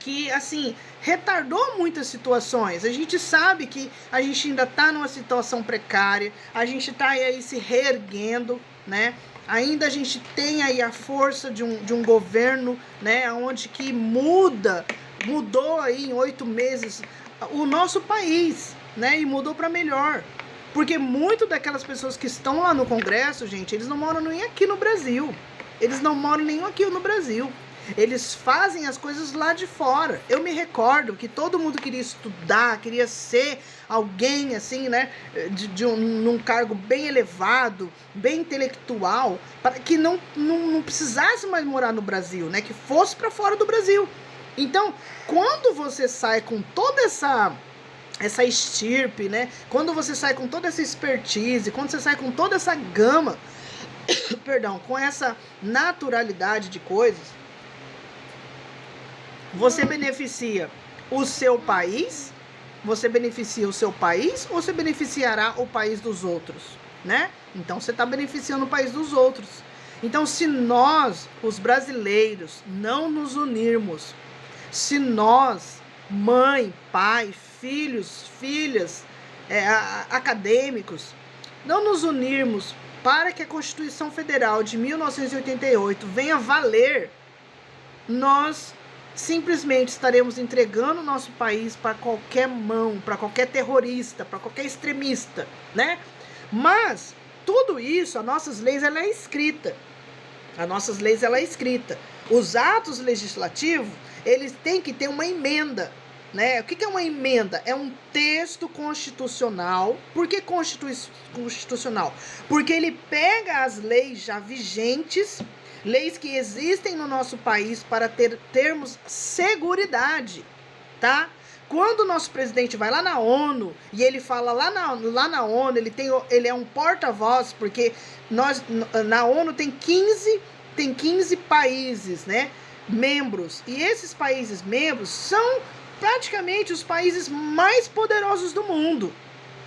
que assim, retardou muitas situações. A gente sabe que a gente ainda está numa situação precária, a gente está aí se reerguendo, né? Ainda a gente tem aí a força de um governo, né? Onde que mudou aí em 8 meses o nosso país, né? E mudou para melhor. Porque muito daquelas pessoas que estão lá no Congresso, gente, eles não moram nem aqui no Brasil. Eles não moram nem aqui no Brasil. Eles fazem as coisas lá de fora. Eu me recordo que todo mundo queria estudar, queria ser alguém assim, né, num cargo bem elevado, bem intelectual, para que não precisasse mais morar no Brasil, né, que fosse para fora do Brasil. Então, quando você sai com toda essa estirpe, né, quando você sai com toda essa expertise, quando você sai com toda essa gama, perdão, com essa naturalidade de coisas, você beneficia o seu país? Você beneficia o seu país ou você beneficiará o país dos outros, né? Então você está beneficiando o país dos outros. Então, se nós, os brasileiros, não nos unirmos, se nós, mãe, pai, filhos, filhas, acadêmicos, não nos unirmos para que a Constituição Federal de 1988 venha valer, nós simplesmente estaremos entregando o nosso país para qualquer mão, para qualquer terrorista, para qualquer extremista, né? Mas tudo isso, as nossas leis, ela é escrita. As nossas leis, ela é escrita. Os atos legislativos, eles têm que ter uma emenda, né? O que é uma emenda? É um texto constitucional. Por que constitucional? Porque ele pega as leis já vigentes, leis que existem no nosso país para termos seguridade, tá? Quando o nosso presidente vai lá na ONU e ele fala lá na ONU, ele é um porta-voz, porque na ONU tem 15 países, né, membros, e esses países membros são praticamente os países mais poderosos do mundo,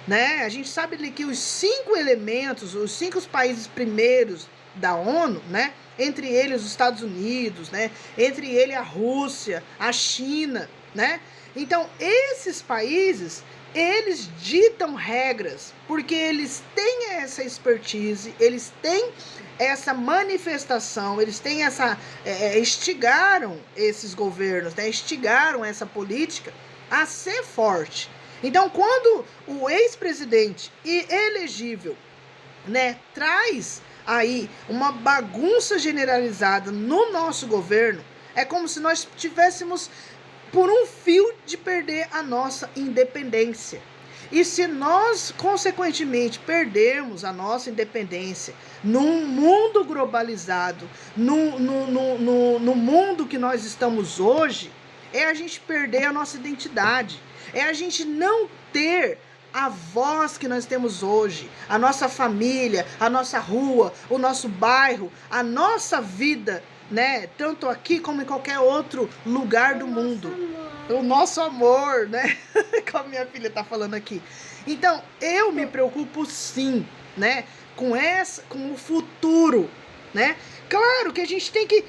né? A gente sabe que os 5 elementos, os 5 países primeiros da ONU, né, entre eles os Estados Unidos, né, entre ele a Rússia, a China, né? Então, esses países, eles ditam regras, porque eles têm essa expertise, eles têm essa manifestação, eles têm instigaram esses governos, né, instigaram essa política a ser forte. Então, quando o ex-presidente elegível, né, traz aí uma bagunça generalizada no nosso governo, é como se nós tivéssemos por um fio de perder a nossa independência. E se nós, consequentemente, perdermos a nossa independência num mundo globalizado, no mundo que nós estamos hoje, é a gente perder a nossa identidade, é a gente não ter a voz que nós temos hoje, a nossa família, a nossa rua, o nosso bairro, a nossa vida, né? Tanto aqui como em qualquer outro lugar do mundo. O nosso amor, né? Como minha filha tá falando aqui. Então, eu me preocupo sim, né? Com o futuro, né? Claro que a gente tem que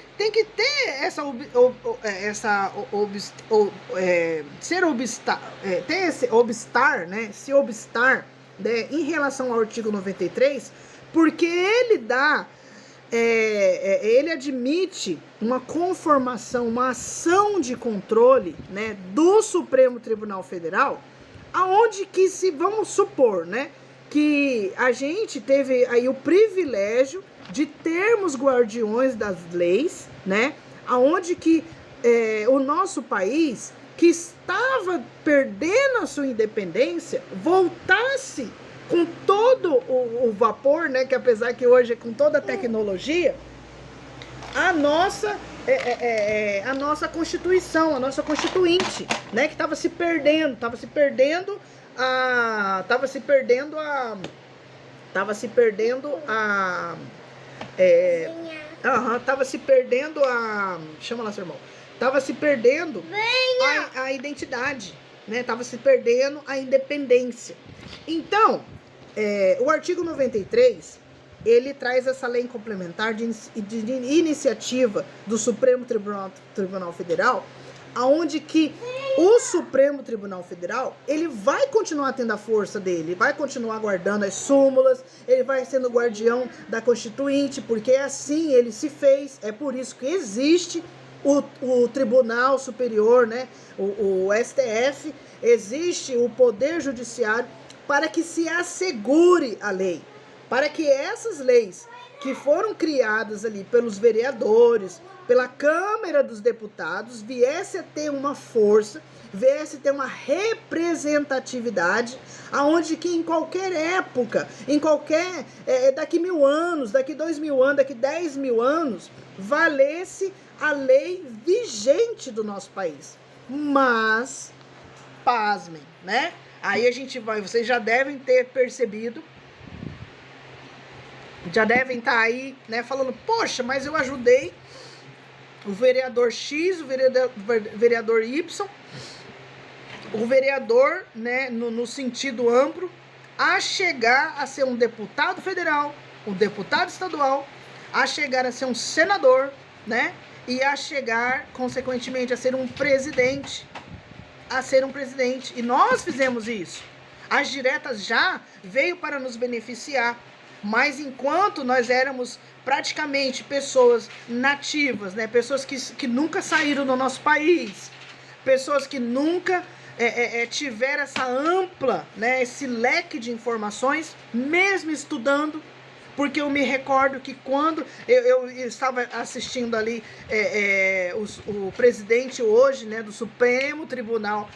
ter se obstar, né, em relação ao artigo 93, porque ele ele admite uma conformação, uma ação de controle, né, do Supremo Tribunal Federal, aonde que vamos supor, né, que a gente teve aí o privilégio de termos guardiões das leis, né, aonde que o nosso país, que estava perdendo a sua independência, voltasse com todo o vapor, né, que apesar que hoje é com toda a tecnologia, a nossa Constituição, a nossa Constituinte, né, que estava se perdendo chama lá, seu irmão. Tava se perdendo a identidade, né? Tava se perdendo a independência. Então, o artigo 93, ele traz essa lei complementar de iniciativa do Supremo Tribunal Federal, aonde que o Supremo Tribunal Federal, ele vai continuar tendo a força dele, vai continuar guardando as súmulas, ele vai sendo guardião da Constituinte, porque assim ele se fez, é por isso que existe o Tribunal Superior, né, o STF, existe o Poder Judiciário, para que se assegure a lei, para que essas leis que foram criadas ali pelos vereadores, pela Câmara dos Deputados, viesse a ter uma força, viesse a ter uma representatividade, aonde que em qualquer época, daqui 1000 anos, daqui 2000 anos, daqui 10.000 anos, valesse a lei vigente do nosso país. Mas, pasmem, né? Aí vocês já devem ter percebido, já devem estar aí, né, falando, poxa, mas eu ajudei o vereador X, o vereador Y, o vereador, né, no sentido amplo, a chegar a ser um deputado federal, um deputado estadual, a chegar a ser um senador, né, e a chegar, consequentemente, a ser um presidente, e nós fizemos isso. As diretas já veio para nos beneficiar, mas enquanto nós éramos praticamente pessoas nativas, né, pessoas que nunca saíram do nosso país, pessoas que nunca tiveram essa ampla, né, esse leque de informações, mesmo estudando, porque eu me recordo que quando eu estava assistindo ali o presidente hoje, né, do Supremo Tribunal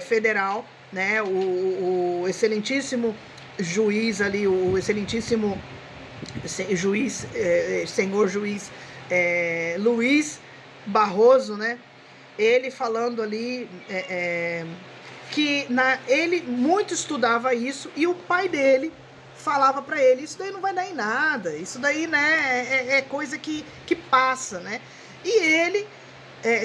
Federal, né, o excelentíssimo juiz ali, o excelentíssimo juiz, senhor juiz Luiz Barroso, né, ele falando ali que ele muito estudava isso, e o pai dele falava para ele, isso daí não vai dar em nada, isso daí, né, é coisa que passa, né? E ele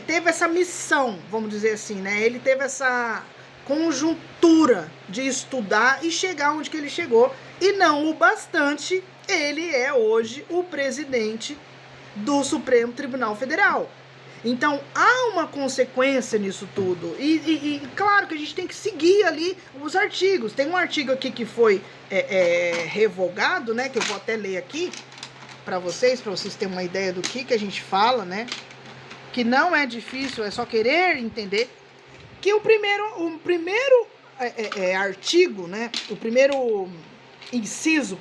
teve essa missão, vamos dizer assim, né? Ele teve essa conjuntura de estudar e chegar onde que ele chegou, e não o bastante, ele é hoje o presidente do Supremo Tribunal Federal. Então, há uma consequência nisso tudo. E claro que a gente tem que seguir ali os artigos. Tem um artigo aqui que foi revogado, né? Que eu vou até ler aqui para vocês terem uma ideia do que a gente fala, né? Que não é difícil, é só querer entender. Que o primeiro artigo, né? O primeiro inciso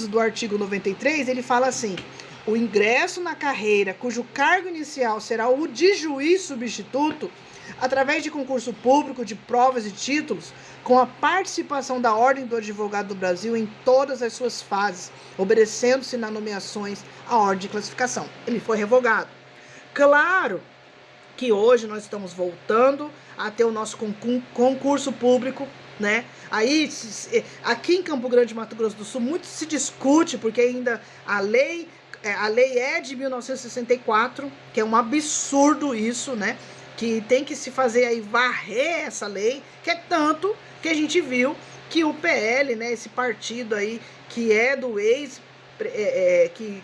do artigo 93, ele fala assim: o ingresso na carreira, cujo cargo inicial será o de juiz substituto, através de concurso público de provas e títulos, com a participação da Ordem do Advogado do Brasil em todas as suas fases, obedecendo-se nas nomeações à ordem de classificação. Ele foi revogado. Claro que hoje nós estamos voltando a ter o nosso concurso público, né? Aí, aqui em Campo Grande, Mato Grosso do Sul, muito se discute, porque ainda a lei é de 1964, que é um absurdo isso, né? Que tem que se fazer aí, varrer essa lei, que é tanto que a gente viu que o PL, né, esse partido aí, que é do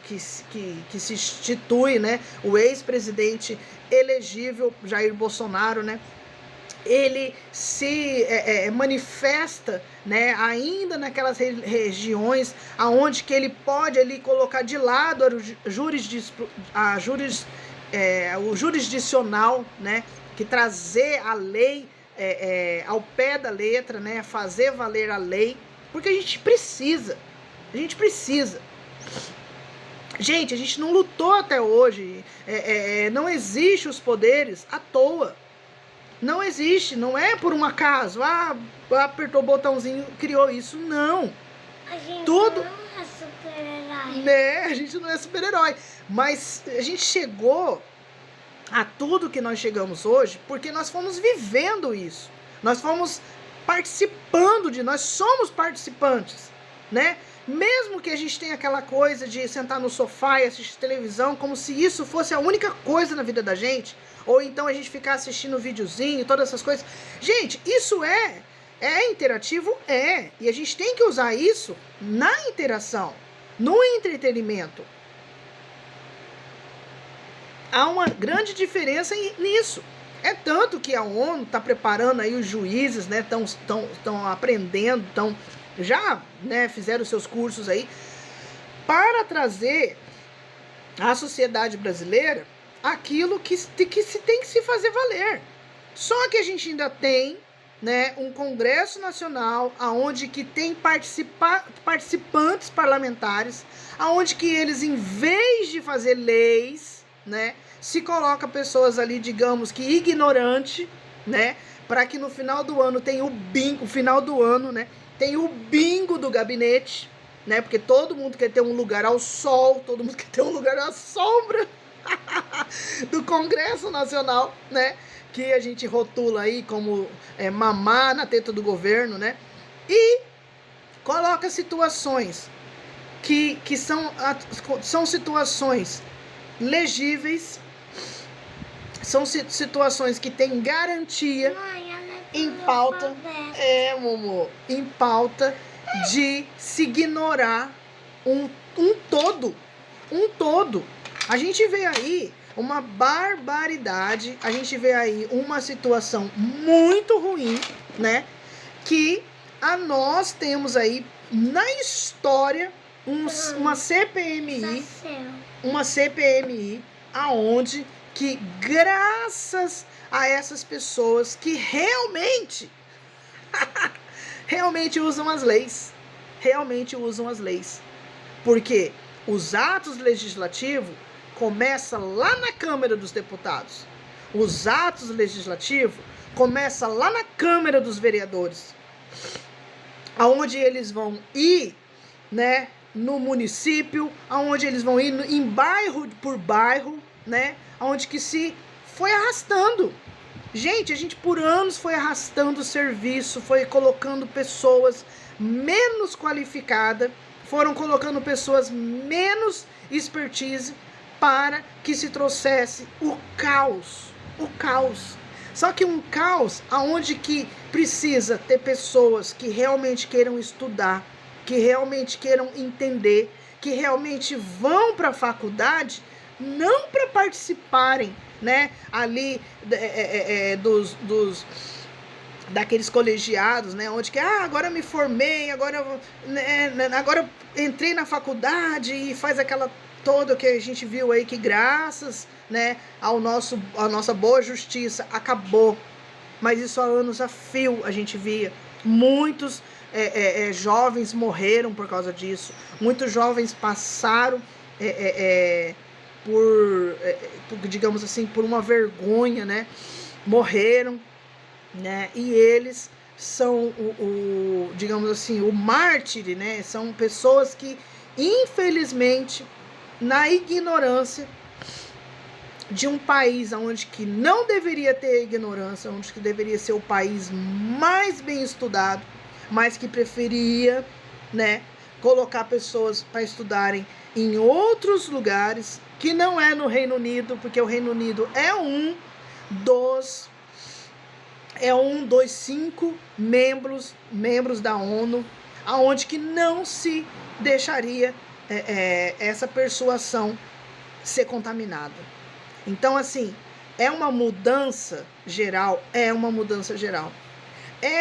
que se institui, né, o ex-presidente elegível Jair Bolsonaro, né, ele se manifesta, né, ainda naquelas regiões aonde que ele pode ali colocar de lado o jurisdicional, né, que trazer a lei ao pé da letra, né, fazer valer a lei, porque a gente precisa. Gente, a gente não lutou até hoje, não existe os poderes à toa. Não existe, não é por um acaso, apertou o botãozinho, criou isso, não. A gente Tudo, não é super-herói. né, a gente não é super-herói, mas a gente chegou a tudo que nós chegamos hoje porque nós fomos vivendo isso, nós fomos participando nós somos participantes, né? Mesmo que a gente tenha aquela coisa de sentar no sofá e assistir televisão como se isso fosse a única coisa na vida da gente, ou então a gente ficar assistindo videozinho, todas essas coisas. Gente, isso É interativo? É. E a gente tem que usar isso na interação, no entretenimento. Há uma grande diferença nisso. É tanto que a ONU está preparando aí os juízes, né? Estão aprendendo, já, né, fizeram seus cursos aí para trazer à sociedade brasileira aquilo que se tem que se fazer valer. Só que a gente ainda tem, né, um Congresso Nacional aonde que tem participantes parlamentares, aonde que eles, em vez de fazer leis, né, se coloca pessoas ali, digamos que ignorante, né, para que no final do ano tenha o bingo, né, tem o bingo do gabinete, né, porque todo mundo quer ter um lugar ao sol, todo mundo quer ter um lugar à sombra do Congresso Nacional, né, que a gente rotula aí como mamar na teta do governo, né, e coloca situações que são situações legíveis, são situações que têm garantia em pauta, em pauta de se ignorar um todo. A gente vê aí uma barbaridade, a gente vê aí uma situação muito ruim, né? Que nós temos aí na história uma CPMI aonde que, graças a essas pessoas que realmente usam as leis, porque os atos legislativos começam lá na Câmara dos Deputados, os atos legislativos começam lá na Câmara dos Vereadores, aonde eles vão ir, né, no município, aonde eles vão ir em bairro por bairro, né, aonde que se foi arrastando. Gente, a gente por anos foi arrastando o serviço, foi colocando pessoas menos qualificadas, foram colocando pessoas menos expertise para que se trouxesse o caos. Só que um caos aonde que precisa ter pessoas que realmente queiram estudar, que realmente queiram entender, que realmente vão para a faculdade, não para participarem, né, ali daqueles colegiados, né, onde que agora me formei, agora entrei na faculdade e faz aquela toda que a gente viu aí que graças, né, à nossa boa justiça acabou, mas isso há anos a fio a gente via muitos jovens morreram por causa disso, muitos jovens passaram por digamos assim, por uma vergonha, né, morreram, né, e eles são digamos assim, o mártir, né, são pessoas que infelizmente na ignorância de um país onde que não deveria ter ignorância, onde que deveria ser o país mais bem estudado, mas que preferia, né, colocar pessoas para estudarem em outros lugares, que não é no Reino Unido, porque o Reino Unido é um dos 5 membros da ONU, aonde que não se deixaria essa persuasão ser contaminada. Então, assim, é uma mudança geral.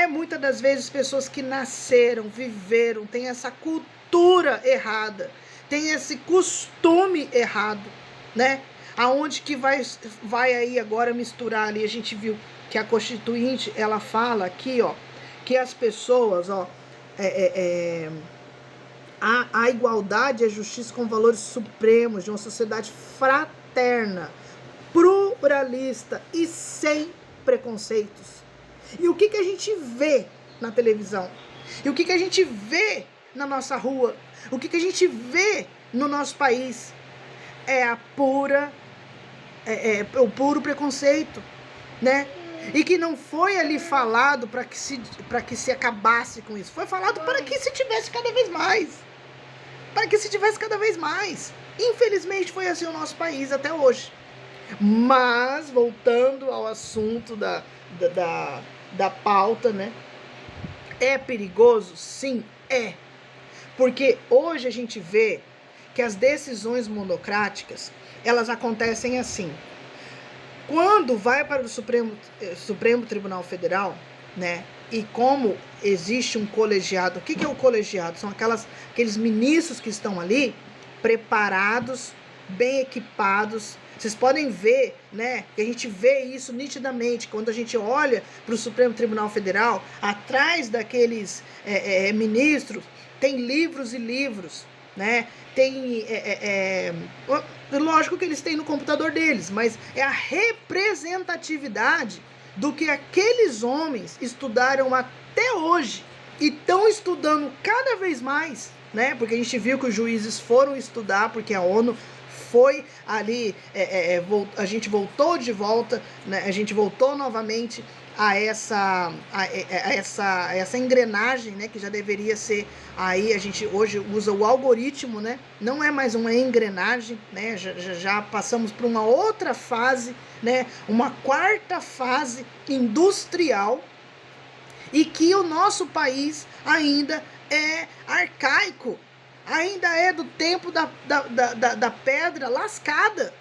Muitas das vezes pessoas que nasceram, viveram, têm essa cultura errada, têm esse costume errado, né? Aonde que vai aí agora misturar ali, a gente viu que a Constituinte, ela fala aqui, ó, que as pessoas, ó, a igualdade e a justiça com valores supremos de uma sociedade fraterna, pluralista e sem preconceitos. E o que a gente vê na televisão? E o que a gente vê na nossa rua? O que a gente vê no nosso país? É o puro preconceito, né? E que não foi ali falado para que se acabasse com isso. Foi falado para que se tivesse cada vez mais. Infelizmente foi assim o nosso país até hoje. Mas, voltando ao assunto da pauta, né? É perigoso? Sim, é. Porque hoje a gente vê que as decisões monocráticas, elas acontecem assim. Quando vai para o Supremo Tribunal Federal, né? E como existe um colegiado, o que é o colegiado? São aqueles ministros que estão ali preparados, bem equipados. Vocês podem ver, né? Que a gente vê isso nitidamente quando a gente olha para o Supremo Tribunal Federal, atrás daqueles ministros, tem livros e livros, né? Tem, lógico que eles têm no computador deles, mas é a representatividade do que aqueles homens estudaram até hoje e estão estudando cada vez mais, né? Porque a gente viu que os juízes foram estudar, porque a ONU foi ali, a gente voltou de volta, né? A gente voltou novamente a essa engrenagem, né, que já deveria ser, aí a gente hoje usa o algoritmo, né, não é mais uma engrenagem, né, já passamos por uma outra fase, né, uma quarta fase industrial, e que o nosso país ainda é arcaico, ainda é do tempo da pedra lascada,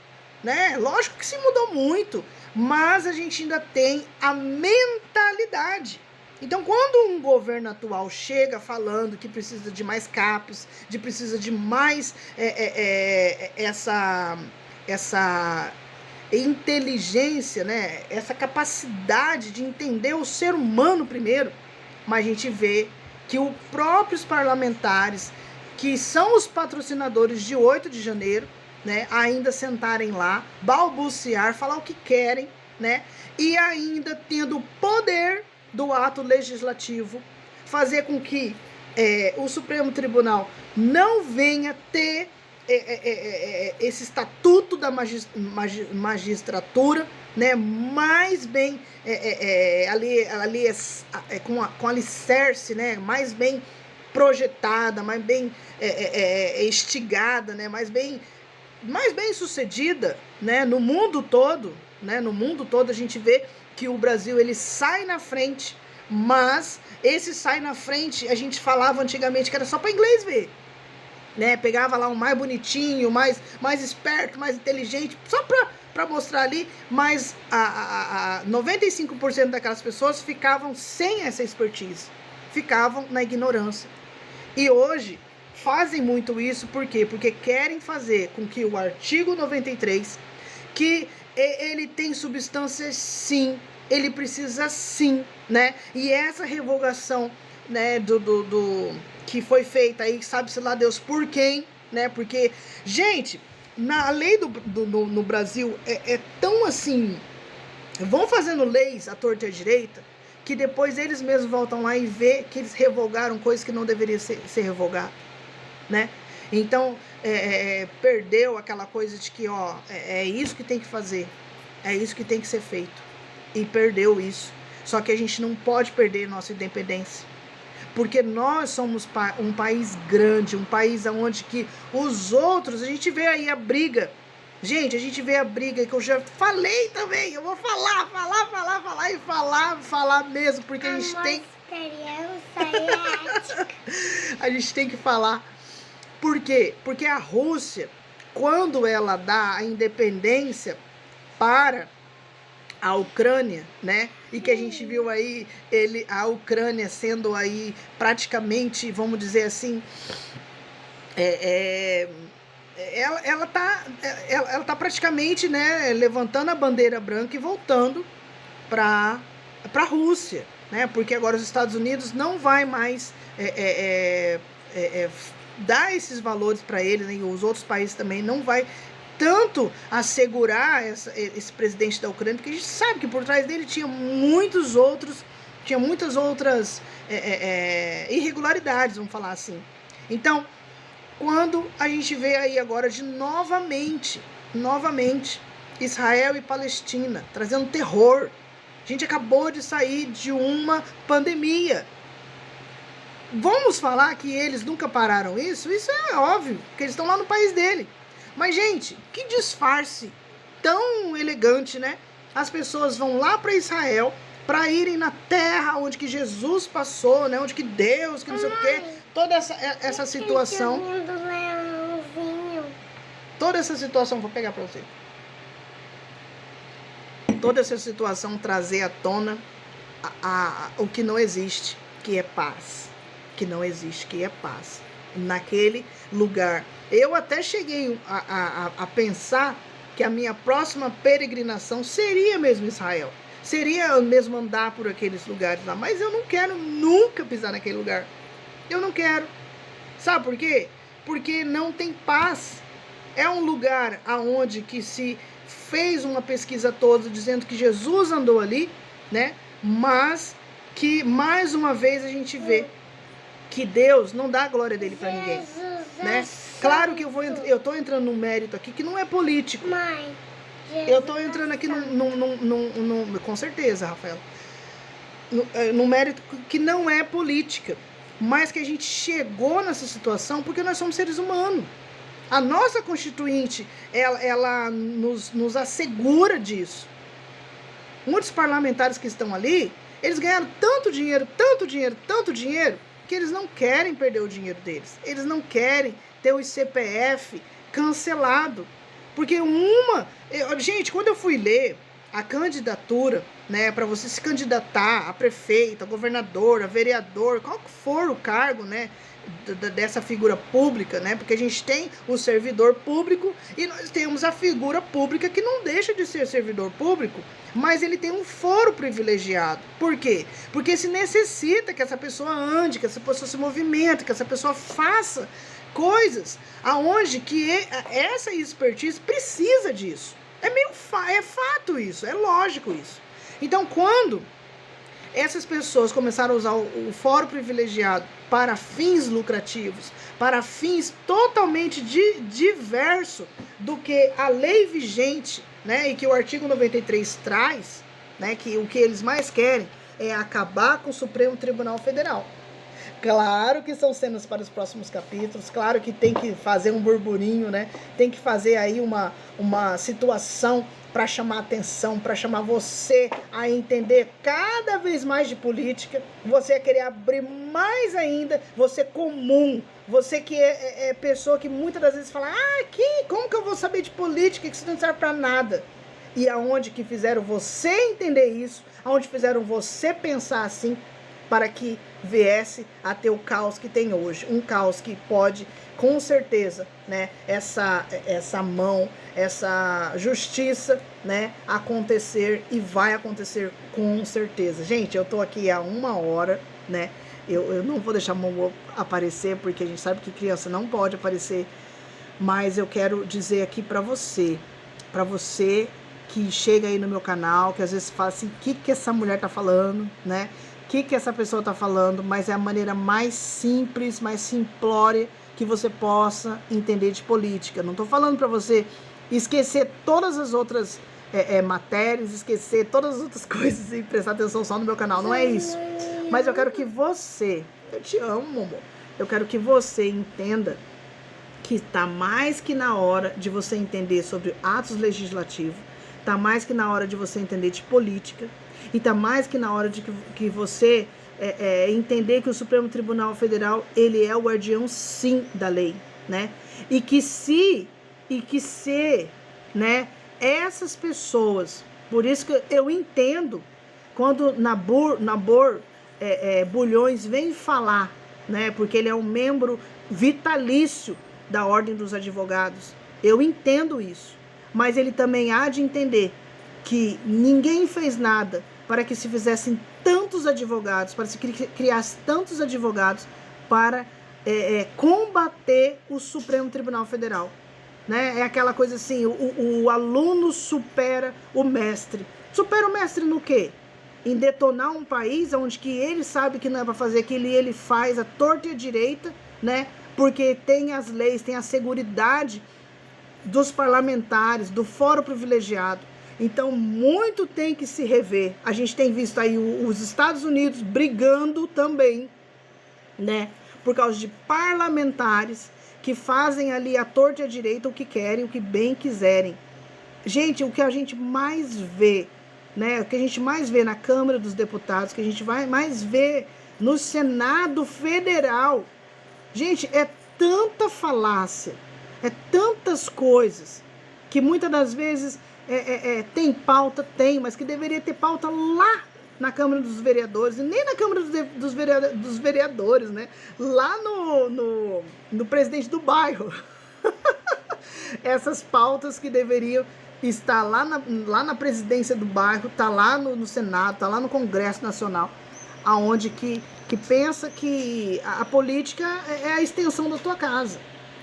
né? Lógico que se mudou muito, mas a gente ainda tem a mentalidade. Então, quando um governo atual chega falando que precisa de mais CAPES, precisa de mais essa inteligência, né? Essa capacidade de entender o ser humano primeiro, mas a gente vê que os próprios parlamentares, que são os patrocinadores de 8 de janeiro, né, ainda sentarem lá, balbuciar, falar o que querem, né, e ainda tendo o poder do ato legislativo, fazer com que o Supremo Tribunal não venha ter esse estatuto da magistratura, né, mais bem com alicerce, né, mais bem projetada, mais bem instigada, né, mais bem sucedida, né, no mundo todo, né, no mundo todo a gente vê que o Brasil ele sai na frente, mas esse sai na frente, a gente falava antigamente que era só para inglês ver, né, pegava lá um mais bonitinho, mais esperto, mais inteligente, só para mostrar ali, mas 95% daquelas pessoas ficavam sem essa expertise, ficavam na ignorância. E hoje fazem muito isso, por quê? Porque querem fazer com que o artigo 93, que ele tem substâncias sim, ele precisa sim, né? E essa revogação, né, do que foi feita aí, sabe-se lá Deus por quem, né? Porque, gente, na lei no Brasil é tão assim, vão fazendo leis à torta e à direita, que depois eles mesmos voltam lá e vê que eles revogaram coisas que não deveriam ser revogadas, né? Então, perdeu aquela coisa de que, ó, é isso que tem que fazer, é isso que tem que ser feito, e perdeu isso. Só que a gente não pode perder nossa independência, porque nós somos um país grande, um país onde que os outros, a gente vê aí a briga. Gente, a gente vê a briga que eu já falei também. Eu vou falar e falar mesmo, porque a gente tem. A gente tem que falar. Por quê? Porque a Rússia, quando ela dá a independência para a Ucrânia, né? E que a gente viu aí a Ucrânia sendo aí praticamente, vamos dizer assim, ela tá praticamente, né, levantando a bandeira branca e voltando para a Rússia, né? Porque agora os Estados Unidos não vai mais dar esses valores para eles, né? E os outros países também não vai tanto assegurar esse presidente da Ucrânia, porque a gente sabe que por trás dele tinha muitas outras irregularidades, vamos falar assim. Então, quando a gente vê aí agora de novamente, Israel e Palestina, trazendo terror. A gente acabou de sair de uma pandemia. Vamos falar que eles nunca pararam isso? Isso é óbvio, porque eles estão lá no país dele. Mas, gente, que disfarce tão elegante, né? As pessoas vão lá para Israel, para irem na terra onde que Jesus passou, né? Onde que Deus, que não sei o quê. Toda essa situação. Toda essa situação, vou pegar para você. Toda essa situação trazer à tona o que não existe, que é paz. Que não existe, que é paz. Naquele lugar. Eu até cheguei a pensar que a minha próxima peregrinação seria mesmo Israel. Seria mesmo andar por aqueles lugares lá. Mas eu não quero nunca pisar naquele lugar. Eu não quero. Sabe por quê? Porque não tem paz. É um lugar aonde que se fez uma pesquisa toda dizendo que Jesus andou ali, né? Mas que mais uma vez a gente vê que Deus não dá a glória dele para ninguém, né? Claro que eu tô entrando num mérito aqui que não é político. Mãe, eu tô entrando aqui com certeza, Rafael, num mérito que não é política, mas que a gente chegou nessa situação porque nós somos seres humanos. A nossa Constituinte, ela nos assegura disso. Muitos parlamentares que estão ali, eles ganharam tanto dinheiro, que eles não querem perder o dinheiro deles. Eles não querem ter o CPF cancelado. Porque gente, quando eu fui ler a candidatura, né, para você se candidatar a prefeito, a governador, a vereador, qual que for o cargo, né, dessa figura pública, né? Porque a gente tem o servidor público e nós temos a figura pública que não deixa de ser servidor público, mas ele tem um foro privilegiado. Por quê? Porque se necessita que essa pessoa ande, que essa pessoa se movimente, que essa pessoa faça coisas aonde que essa expertise precisa disso. É fato isso, é lógico isso. Então, quando essas pessoas começaram a usar o fórum privilegiado para fins lucrativos, para fins totalmente diverso do que a lei vigente, né, e que o artigo 93 traz, né, que o que eles mais querem é acabar com o Supremo Tribunal Federal. Claro que são cenas para os próximos capítulos, claro que tem que fazer um burburinho, né? Tem que fazer aí uma situação para chamar atenção, para chamar você a entender cada vez mais de política, você a querer abrir mais ainda, você comum, você que é pessoa que muitas das vezes fala, como que eu vou saber de política, que isso não serve para nada. E aonde que fizeram você entender isso, aonde fizeram você pensar assim, para que viesse a ter o caos que tem hoje. Um caos que pode, com certeza, né, essa mão, essa justiça, né, acontecer e vai acontecer com certeza. Gente, eu tô aqui há 1 hora, né, eu não vou deixar a mão aparecer, porque a gente sabe que criança não pode aparecer, mas eu quero dizer aqui para você que chega aí no meu canal, que às vezes fala assim, o que essa mulher tá falando, né? O que essa pessoa tá falando, mas é a maneira mais simples, mais simplória que você possa entender de política. Não tô falando para você esquecer todas as outras matérias, esquecer todas as outras coisas e prestar atenção só no meu canal, não é isso. Mas eu quero que você, eu te amo, amor, eu quero que você entenda que tá mais que na hora de você entender sobre atos legislativos, tá mais que na hora de você entender de política, e tá mais que na hora de que você entender que o Supremo Tribunal Federal, ele é o guardião, sim, da lei, né? E que se, né, essas pessoas, por isso que eu entendo, quando Nabor Bulhões vem falar, né, porque ele é um membro vitalício da Ordem dos Advogados, eu entendo isso, mas ele também há de entender que ninguém fez nada para que se fizessem tantos advogados, para se criasse tantos advogados para combater o Supremo Tribunal Federal, né? É aquela coisa assim, o aluno supera o mestre. Supera o mestre no quê? Em detonar um país onde que ele sabe que não é para fazer aquilo e ele faz a torta e a direita, né? Porque tem as leis, tem a seguridade dos parlamentares, do fórum privilegiado. Então, muito tem que se rever. A gente tem visto aí os Estados Unidos brigando também, né? Por causa de parlamentares que fazem ali a torta e a direita o que querem, o que bem quiserem. Gente, o que a gente mais vê né? O que a gente mais vê na Câmara dos Deputados, que a gente vai mais vê no Senado Federal. Gente, é tanta falácia, é tantas coisas, que muitas das vezes tem pauta, mas que deveria ter pauta lá na Câmara dos Vereadores, e nem na Câmara dos Vereadores, né? Lá no presidente do bairro. Essas pautas que deveriam estar lá na presidência do bairro, tá lá no Senado, tá lá no Congresso Nacional, aonde que pensa que a política é a extensão da tua casa.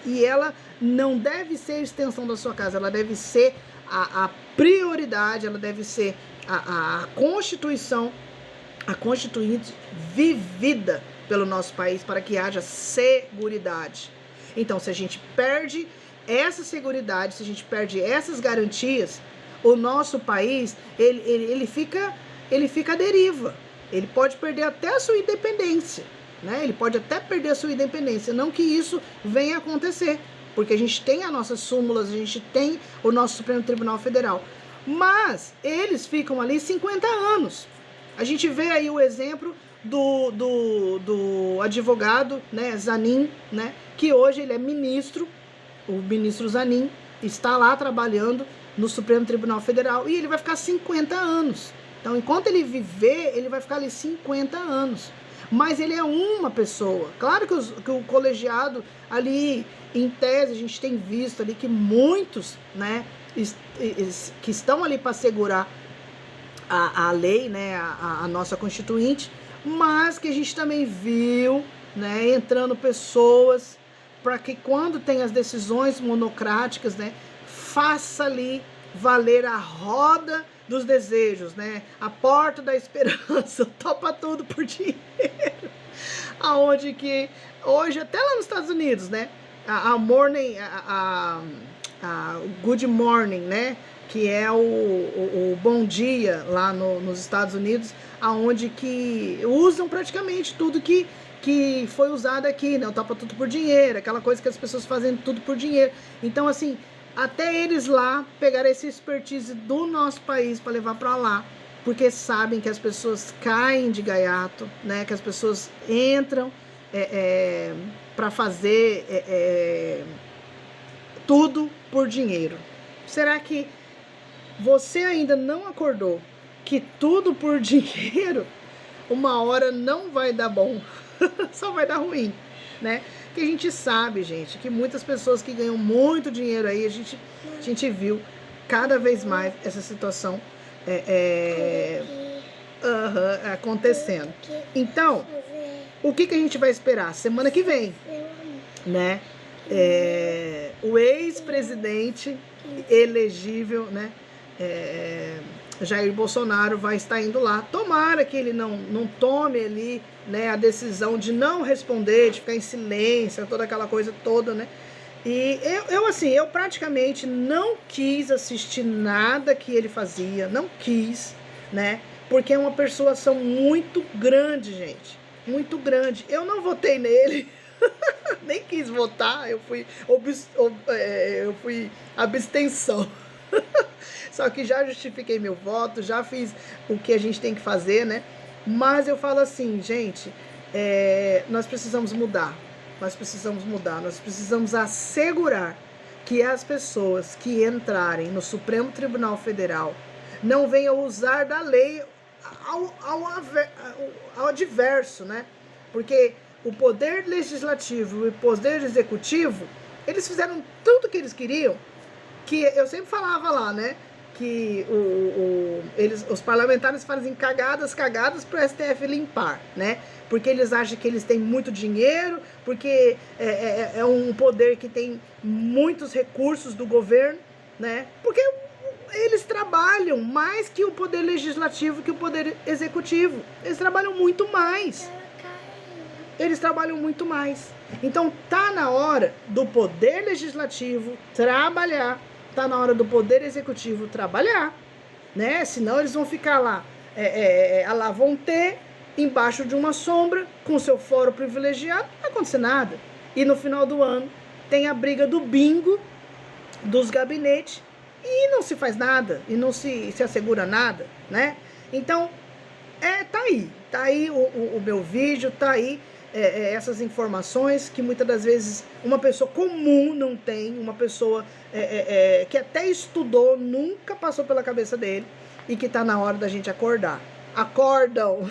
E ela não deve ser a extensão da sua casa, ela deve ser a prioridade, ela deve ser a Constituição, a Constituinte vivida pelo nosso país para que haja seguridade. Então, se a gente perde essa seguridade, se a gente perde essas garantias, o nosso país, ele fica à deriva. Ele pode perder até a sua independência, né? Ele pode até perder a sua independência, não que isso venha acontecer, porque a gente tem as nossas súmulas, a gente tem o nosso Supremo Tribunal Federal, mas eles ficam ali 50 anos. A gente vê aí o exemplo do advogado, né, Zanin, né, que hoje ele é ministro, o ministro Zanin está lá trabalhando no Supremo Tribunal Federal e ele vai ficar 50 anos. Então, enquanto ele viver, ele vai ficar ali 50 anos. Mas ele é uma pessoa. Claro que o colegiado ali, em tese, a gente tem visto ali que muitos, né, que estão ali para segurar a lei, né, a nossa Constituinte, mas que a gente também viu, né, entrando pessoas para que quando tem as decisões monocráticas, né, faça ali valer a roda dos desejos, né? A porta da esperança, topa tudo por dinheiro. Aonde que hoje, até lá nos Estados Unidos, né? A morning, a good morning, né? Que é o bom dia lá nos Estados Unidos, aonde que usam praticamente tudo que foi usado aqui, né? O topa tudo por dinheiro, aquela coisa que as pessoas fazem tudo por dinheiro. Então, assim, até eles lá pegaram esse expertise do nosso país para levar para lá, porque sabem que as pessoas caem de gaiato, né? Que as pessoas entram para fazer tudo por dinheiro. Será que você ainda não acordou que tudo por dinheiro, uma hora não vai dar bom, só vai dar ruim, né? Que a gente sabe, gente, que muitas pessoas que ganham muito dinheiro aí, a gente viu cada vez mais essa situação acontecendo. Então, o que a gente vai esperar? Semana que vem, né? O ex-presidente elegível, né? Jair Bolsonaro vai estar indo lá. Tomara que ele não tome ali, né, a decisão de não responder, de ficar em silêncio, toda aquela coisa toda, né? E eu praticamente não quis assistir nada que ele fazia, não quis, né? Porque é uma persuasão muito grande, gente, muito grande. Eu não votei nele, nem quis votar, eu fui abstenção. Só que já justifiquei meu voto, já fiz o que a gente tem que fazer, né? Mas eu falo assim, gente, nós precisamos mudar, nós precisamos assegurar que as pessoas que entrarem no Supremo Tribunal Federal não venham usar da lei ao adverso, né? Porque o poder legislativo e o poder executivo, eles fizeram tudo o que eles queriam, que eu sempre falava lá, né? Que os parlamentares fazem cagadas para o STF limpar, né? Porque eles acham que eles têm muito dinheiro, porque é um poder que tem muitos recursos do governo, né? Porque eles trabalham mais que o poder legislativo, que o poder executivo. Eles trabalham muito mais. Então tá na hora do poder legislativo trabalhar, tá na hora do poder executivo trabalhar, né? Senão eles vão ficar lá, vão ter embaixo de uma sombra com seu fórum privilegiado, não vai acontecer nada. E no final do ano tem a briga do bingo dos gabinetes e não se faz nada, e não se assegura nada, né? Então, tá aí o meu vídeo, tá aí essas informações que muitas das vezes uma pessoa comum não tem, uma pessoa que até estudou, nunca passou pela cabeça dele, e que tá na hora da gente acordar. Acordam!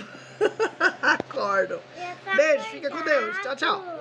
Acordam! Beijo, fica com Deus. Tchau, tchau.